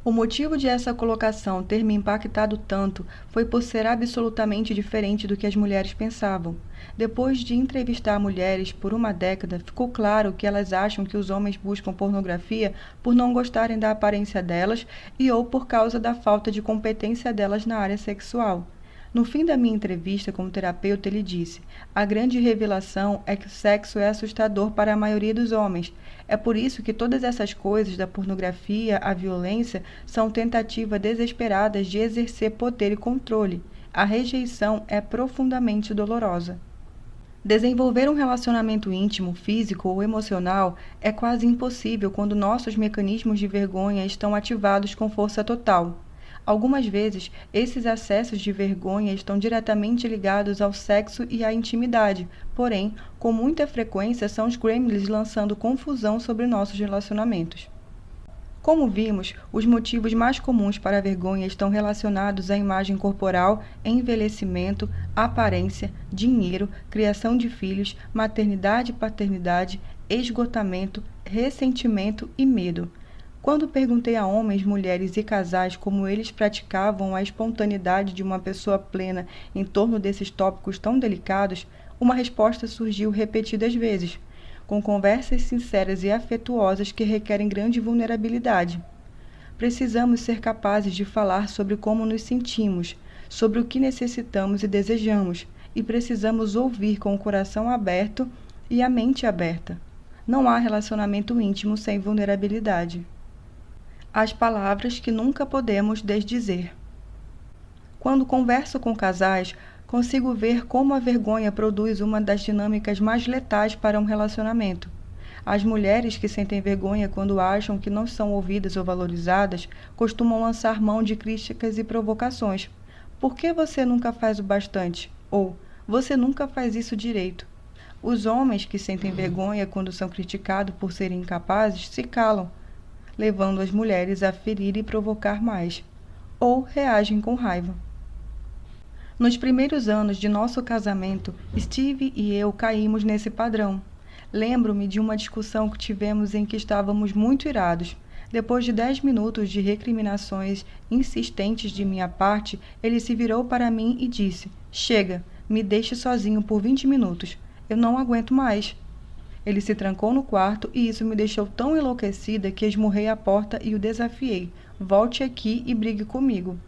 O motivo de essa colocação ter me impactado tanto foi por ser absolutamente diferente do que as mulheres pensavam. Depois de entrevistar mulheres por uma década, ficou claro que elas acham que os homens buscam pornografia por não gostarem da aparência delas e ou por causa da falta de competência delas na área sexual. No fim da minha entrevista com o terapeuta, ele disse: "A grande revelação é que o sexo é assustador para a maioria dos homens. É por isso que todas essas coisas, da pornografia à violência, são tentativas desesperadas de exercer poder e controle. A rejeição é profundamente dolorosa." Desenvolver um relacionamento íntimo, físico ou emocional é quase impossível quando nossos mecanismos de vergonha estão ativados com força total. Algumas vezes, esses acessos de vergonha estão diretamente ligados ao sexo e à intimidade, porém, com muita frequência são os gremlins lançando confusão sobre nossos relacionamentos. Como vimos, os motivos mais comuns para a vergonha estão relacionados à imagem corporal, envelhecimento, aparência, dinheiro, criação de filhos, maternidade e paternidade, esgotamento, ressentimento e medo. Quando perguntei a homens, mulheres e casais como eles praticavam a espontaneidade de uma pessoa plena em torno desses tópicos tão delicados, uma resposta surgiu repetidas vezes, com conversas sinceras e afetuosas que requerem grande vulnerabilidade. Precisamos ser capazes de falar sobre como nos sentimos, sobre o que necessitamos e desejamos, e precisamos ouvir com o coração aberto e a mente aberta. Não há relacionamento íntimo sem vulnerabilidade. As palavras que nunca podemos desdizer. Quando converso com casais, consigo ver como a vergonha produz uma das dinâmicas mais letais para um relacionamento. As mulheres que sentem vergonha quando acham que não são ouvidas ou valorizadas costumam lançar mão de críticas e provocações. "Por que você nunca faz o bastante?" Ou "Você nunca faz isso direito." Os homens que sentem vergonha quando são criticados por serem incapazes se calam, levando as mulheres a ferir e provocar mais, ou reagem com raiva. Nos primeiros anos de nosso casamento, Steve e eu caímos nesse padrão. Lembro-me de uma discussão que tivemos em que estávamos muito irados. Depois de 10 minutos de recriminações insistentes de minha parte, ele se virou para mim e disse: "Chega, me deixe sozinho por 20 minutos. Eu não aguento mais." Ele se trancou no quarto e isso me deixou tão enlouquecida que esmurrei a porta e o desafiei: "Volte aqui e brigue comigo."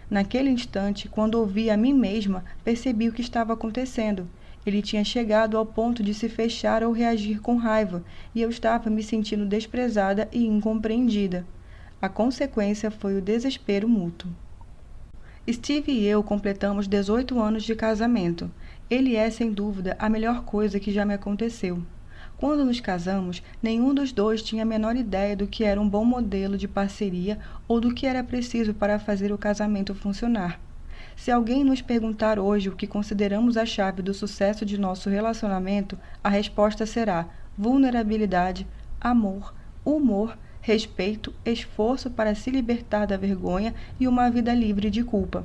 Naquele instante, quando ouvi a mim mesma, percebi o que estava acontecendo. Ele tinha chegado ao ponto de se fechar ou reagir com raiva, e eu estava me sentindo desprezada e incompreendida. A consequência foi o desespero mútuo. Steve e eu completamos 18 anos de casamento. Ele é, sem dúvida, a melhor coisa que já me aconteceu. Quando nos casamos, nenhum dos dois tinha a menor ideia do que era um bom modelo de parceria ou do que era preciso para fazer o casamento funcionar. Se alguém nos perguntar hoje o que consideramos a chave do sucesso de nosso relacionamento, a resposta será vulnerabilidade, amor, humor, respeito, esforço para se libertar da vergonha e uma vida livre de culpa.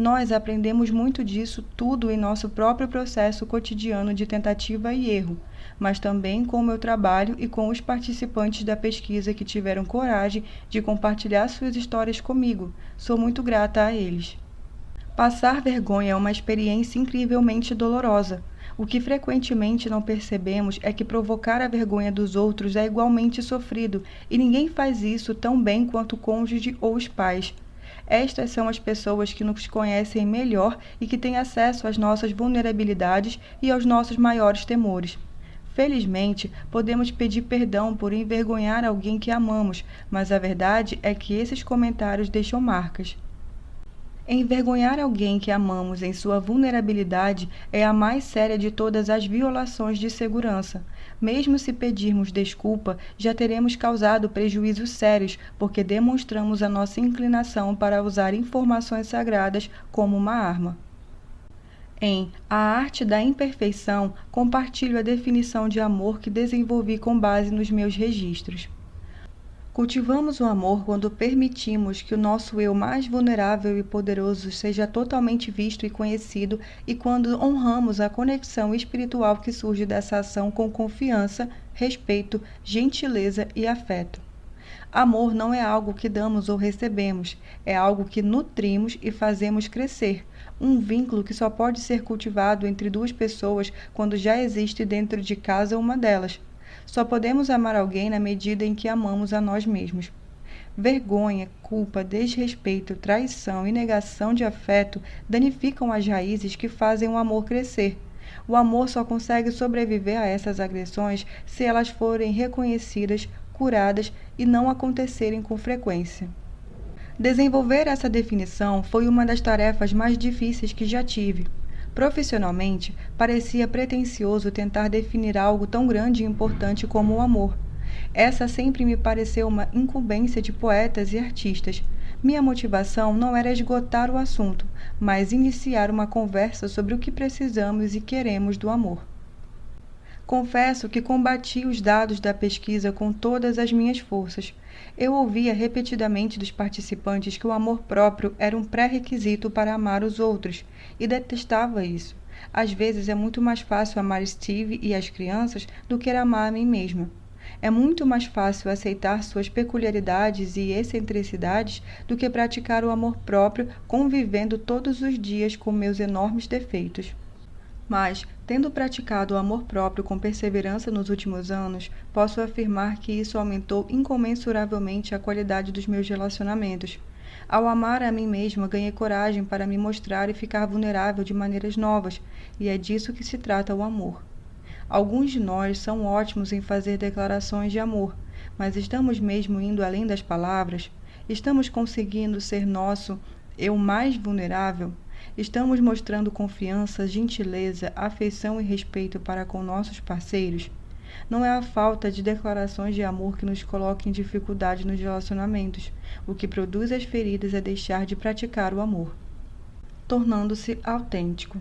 Nós aprendemos muito disso tudo em nosso próprio processo cotidiano de tentativa e erro, mas também com o meu trabalho e com os participantes da pesquisa que tiveram coragem de compartilhar suas histórias comigo. Sou muito grata a eles. Passar vergonha é uma experiência incrivelmente dolorosa. O que frequentemente não percebemos é que provocar a vergonha dos outros é igualmente sofrido, e ninguém faz isso tão bem quanto o cônjuge ou os pais. Estas são as pessoas que nos conhecem melhor e que têm acesso às nossas vulnerabilidades e aos nossos maiores temores. Felizmente, podemos pedir perdão por envergonhar alguém que amamos, mas a verdade é que esses comentários deixam marcas. Envergonhar alguém que amamos em sua vulnerabilidade é a mais séria de todas as violações de segurança. Mesmo se pedirmos desculpa, já teremos causado prejuízos sérios, porque demonstramos a nossa inclinação para usar informações sagradas como uma arma. Em A Arte da Imperfeição, compartilho a definição de amor que desenvolvi com base nos meus registros. Cultivamos o amor quando permitimos que o nosso eu mais vulnerável e poderoso seja totalmente visto e conhecido, e quando honramos a conexão espiritual que surge dessa ação com confiança, respeito, gentileza e afeto. Amor não é algo que damos ou recebemos, é algo que nutrimos e fazemos crescer, um vínculo que só pode ser cultivado entre duas pessoas quando já existe dentro de cada uma delas. Só podemos amar alguém na medida em que amamos a nós mesmos. Vergonha, culpa, desrespeito, traição e negação de afeto danificam as raízes que fazem o amor crescer. O amor só consegue sobreviver a essas agressões se elas forem reconhecidas, curadas e não acontecerem com frequência. Desenvolver essa definição foi uma das tarefas mais difíceis que já tive. Profissionalmente, parecia pretensioso tentar definir algo tão grande e importante como o amor. Essa sempre me pareceu uma incumbência de poetas e artistas. Minha motivação não era esgotar o assunto, mas iniciar uma conversa sobre o que precisamos e queremos do amor. Confesso que combati os dados da pesquisa com todas as minhas forças. Eu ouvia repetidamente dos participantes que o amor próprio era um pré-requisito para amar os outros, e detestava isso. Às vezes é muito mais fácil amar Steve e as crianças do que amar a mim mesma. É muito mais fácil aceitar suas peculiaridades e excentricidades do que praticar o amor próprio convivendo todos os dias com meus enormes defeitos. Mas, tendo praticado o amor próprio com perseverança nos últimos anos, posso afirmar que isso aumentou incomensuravelmente a qualidade dos meus relacionamentos. Ao amar a mim mesma, ganhei coragem para me mostrar e ficar vulnerável de maneiras novas, e é disso que se trata o amor. Alguns de nós são ótimos em fazer declarações de amor, mas estamos mesmo indo além das palavras? Estamos conseguindo ser nosso eu mais vulnerável? Estamos mostrando confiança, gentileza, afeição e respeito para com nossos parceiros? Não é a falta de declarações de amor que nos coloca em dificuldade nos relacionamentos. O que produz as feridas é deixar de praticar o amor, tornando-se autêntico.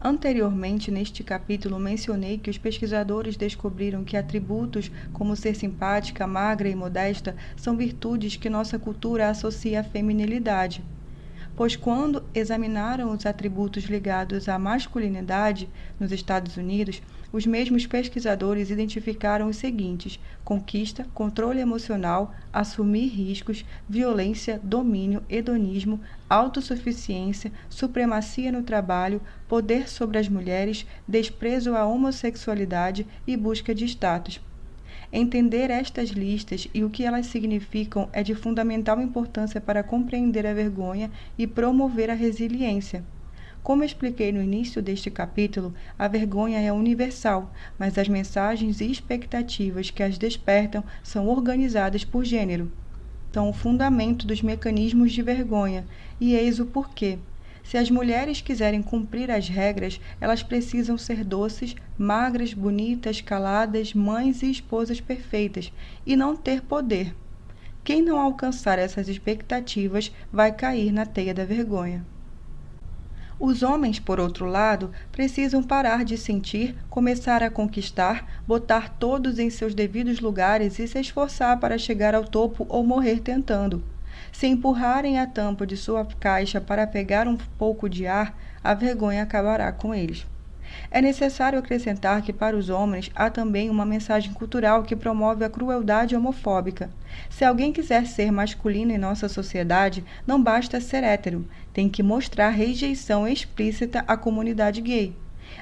Anteriormente, neste capítulo, mencionei que os pesquisadores descobriram que atributos como ser simpática, magra e modesta são virtudes que nossa cultura associa à feminilidade. Pois quando examinaram os atributos ligados à masculinidade nos Estados Unidos, os mesmos pesquisadores identificaram os seguintes: conquista, controle emocional, assumir riscos, violência, domínio, hedonismo, autossuficiência, supremacia no trabalho, poder sobre as mulheres, desprezo à homossexualidade e busca de status. Entender estas listas e o que elas significam é de fundamental importância para compreender a vergonha e promover a resiliência. Como expliquei no início deste capítulo, a vergonha é universal, mas as mensagens e expectativas que as despertam são organizadas por gênero. São o fundamento dos mecanismos de vergonha, e eis o porquê. Se as mulheres quiserem cumprir as regras, elas precisam ser doces, magras, bonitas, caladas, mães e esposas perfeitas, e não ter poder. Quem não alcançar essas expectativas vai cair na teia da vergonha. Os homens, por outro lado, precisam parar de sentir, começar a conquistar, botar todos em seus devidos lugares e se esforçar para chegar ao topo ou morrer tentando. Se empurrarem a tampa de sua caixa para pegar um pouco de ar, a vergonha acabará com eles. É necessário acrescentar que para os homens há também uma mensagem cultural que promove a crueldade homofóbica. Se alguém quiser ser masculino em nossa sociedade, não basta ser hétero, tem que mostrar rejeição explícita à comunidade gay.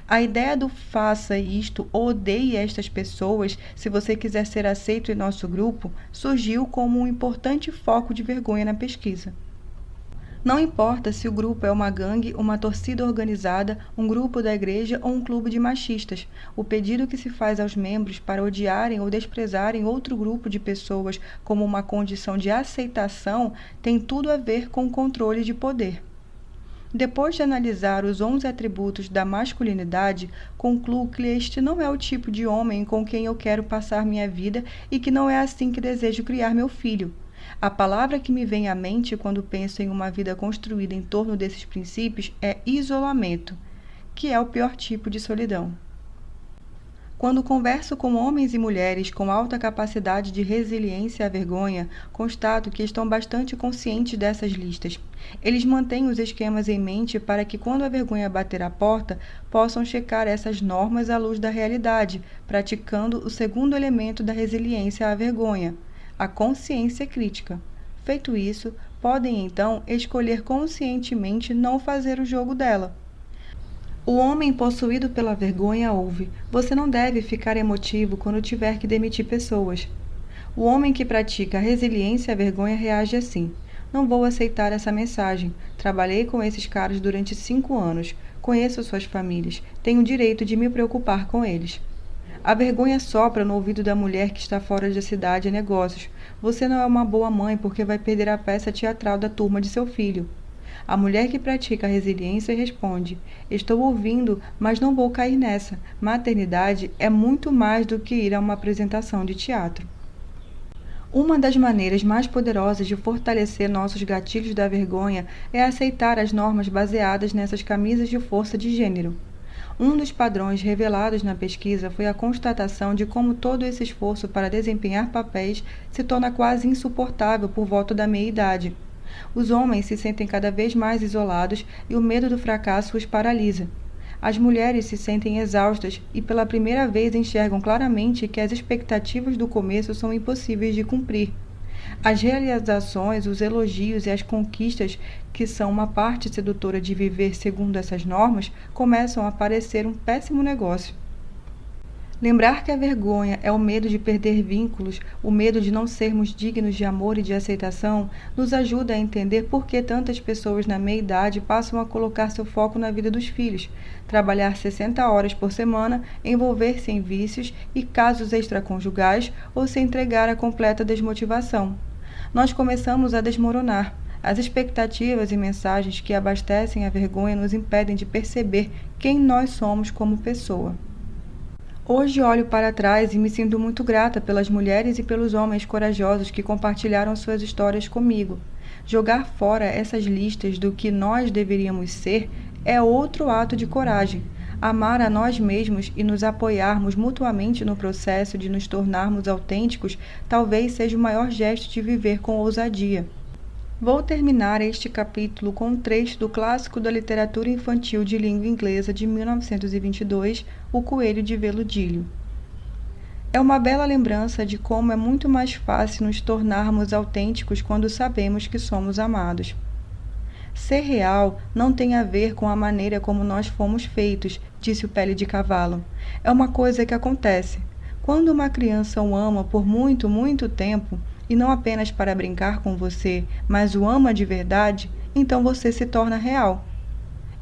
A ideia do faça isto ou odeie estas pessoas se você quiser ser aceito em nosso grupo surgiu como um importante foco de vergonha na pesquisa. Não importa se o grupo é uma gangue, uma torcida organizada, um grupo da igreja ou um clube de machistas. O pedido que se faz aos membros para odiarem ou desprezarem outro grupo de pessoas como uma condição de aceitação tem tudo a ver com o controle de poder. Depois de analisar os 11 atributos da masculinidade, concluo que este não é o tipo de homem com quem eu quero passar minha vida e que não é assim que desejo criar meu filho. A palavra que me vem à mente quando penso em uma vida construída em torno desses princípios é isolamento, que é o pior tipo de solidão. Quando converso com homens e mulheres com alta capacidade de resiliência à vergonha, constato que estão bastante conscientes dessas listas. Eles mantêm os esquemas em mente para que, quando a vergonha bater à porta, possam checar essas normas à luz da realidade, praticando o segundo elemento da resiliência à vergonha, a consciência crítica. Feito isso, podem então escolher conscientemente não fazer o jogo dela. O homem possuído pela vergonha ouve: você não deve ficar emotivo quando tiver que demitir pessoas. O homem que pratica a resiliência à vergonha reage assim: não vou aceitar essa mensagem. Trabalhei com esses caras durante 5 anos. Conheço suas famílias. Tenho o direito de me preocupar com eles. A vergonha sopra no ouvido da mulher que está fora da cidade a negócios. Você não é uma boa mãe porque vai perder a peça teatral da turma de seu filho. A mulher que pratica a resiliência responde: estou ouvindo, mas não vou cair nessa. Maternidade é muito mais do que ir a uma apresentação de teatro. Uma das maneiras mais poderosas de fortalecer nossos gatilhos da vergonha é aceitar as normas baseadas nessas camisas de força de gênero. Um dos padrões revelados na pesquisa foi a constatação de como todo esse esforço para desempenhar papéis se torna quase insuportável por volta da meia-idade. Os homens se sentem cada vez mais isolados e o medo do fracasso os paralisa. As mulheres se sentem exaustas e pela primeira vez enxergam claramente que as expectativas do começo são impossíveis de cumprir. As realizações, os elogios e as conquistas, que são uma parte sedutora de viver segundo essas normas, começam a parecer um péssimo negócio. Lembrar que a vergonha é o medo de perder vínculos, o medo de não sermos dignos de amor e de aceitação, nos ajuda a entender por que tantas pessoas na meia-idade passam a colocar seu foco na vida dos filhos, trabalhar 60 horas por semana, envolver-se em vícios e casos extraconjugais ou se entregar à completa desmotivação. Nós começamos a desmoronar. As expectativas e mensagens que abastecem a vergonha nos impedem de perceber quem nós somos como pessoa. Hoje olho para trás e me sinto muito grata pelas mulheres e pelos homens corajosos que compartilharam suas histórias comigo. Jogar fora essas listas do que nós deveríamos ser é outro ato de coragem. Amar a nós mesmos e nos apoiarmos mutuamente no processo de nos tornarmos autênticos talvez seja o maior gesto de viver com ousadia. Vou terminar este capítulo com um trecho do clássico da literatura infantil de língua inglesa de 1922, O Coelho de Veludilho. É uma bela lembrança de como é muito mais fácil nos tornarmos autênticos quando sabemos que somos amados. Ser real não tem a ver com a maneira como nós fomos feitos, disse o Pele de Cavalo. É uma coisa que acontece. Quando uma criança o ama por muito, muito tempo, e não apenas para brincar com você, mas o ama de verdade, então você se torna real.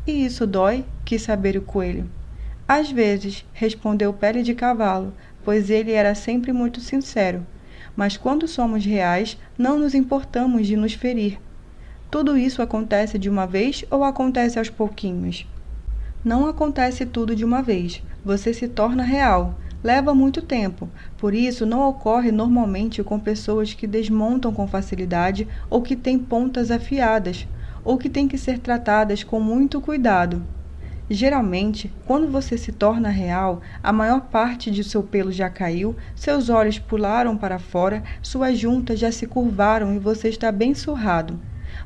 E isso dói? Quis saber o coelho. Às vezes, respondeu Pele de Cavalo, pois ele era sempre muito sincero. Mas quando somos reais, não nos importamos de nos ferir. Tudo isso acontece de uma vez ou acontece aos pouquinhos? Não acontece tudo de uma vez. Você se torna real. Leva muito tempo. Por isso, não ocorre normalmente com pessoas que desmontam com facilidade ou que têm pontas afiadas, ou que têm que ser tratadas com muito cuidado. Geralmente, quando você se torna real, a maior parte de seu pelo já caiu, seus olhos pularam para fora, suas juntas já se curvaram e você está bem surrado.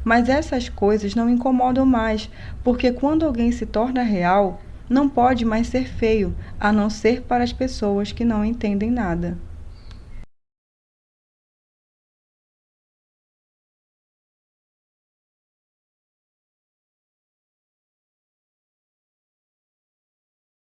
Mas essas coisas não incomodam mais, porque quando alguém se torna real, não pode mais ser feio, a não ser para as pessoas que não entendem nada.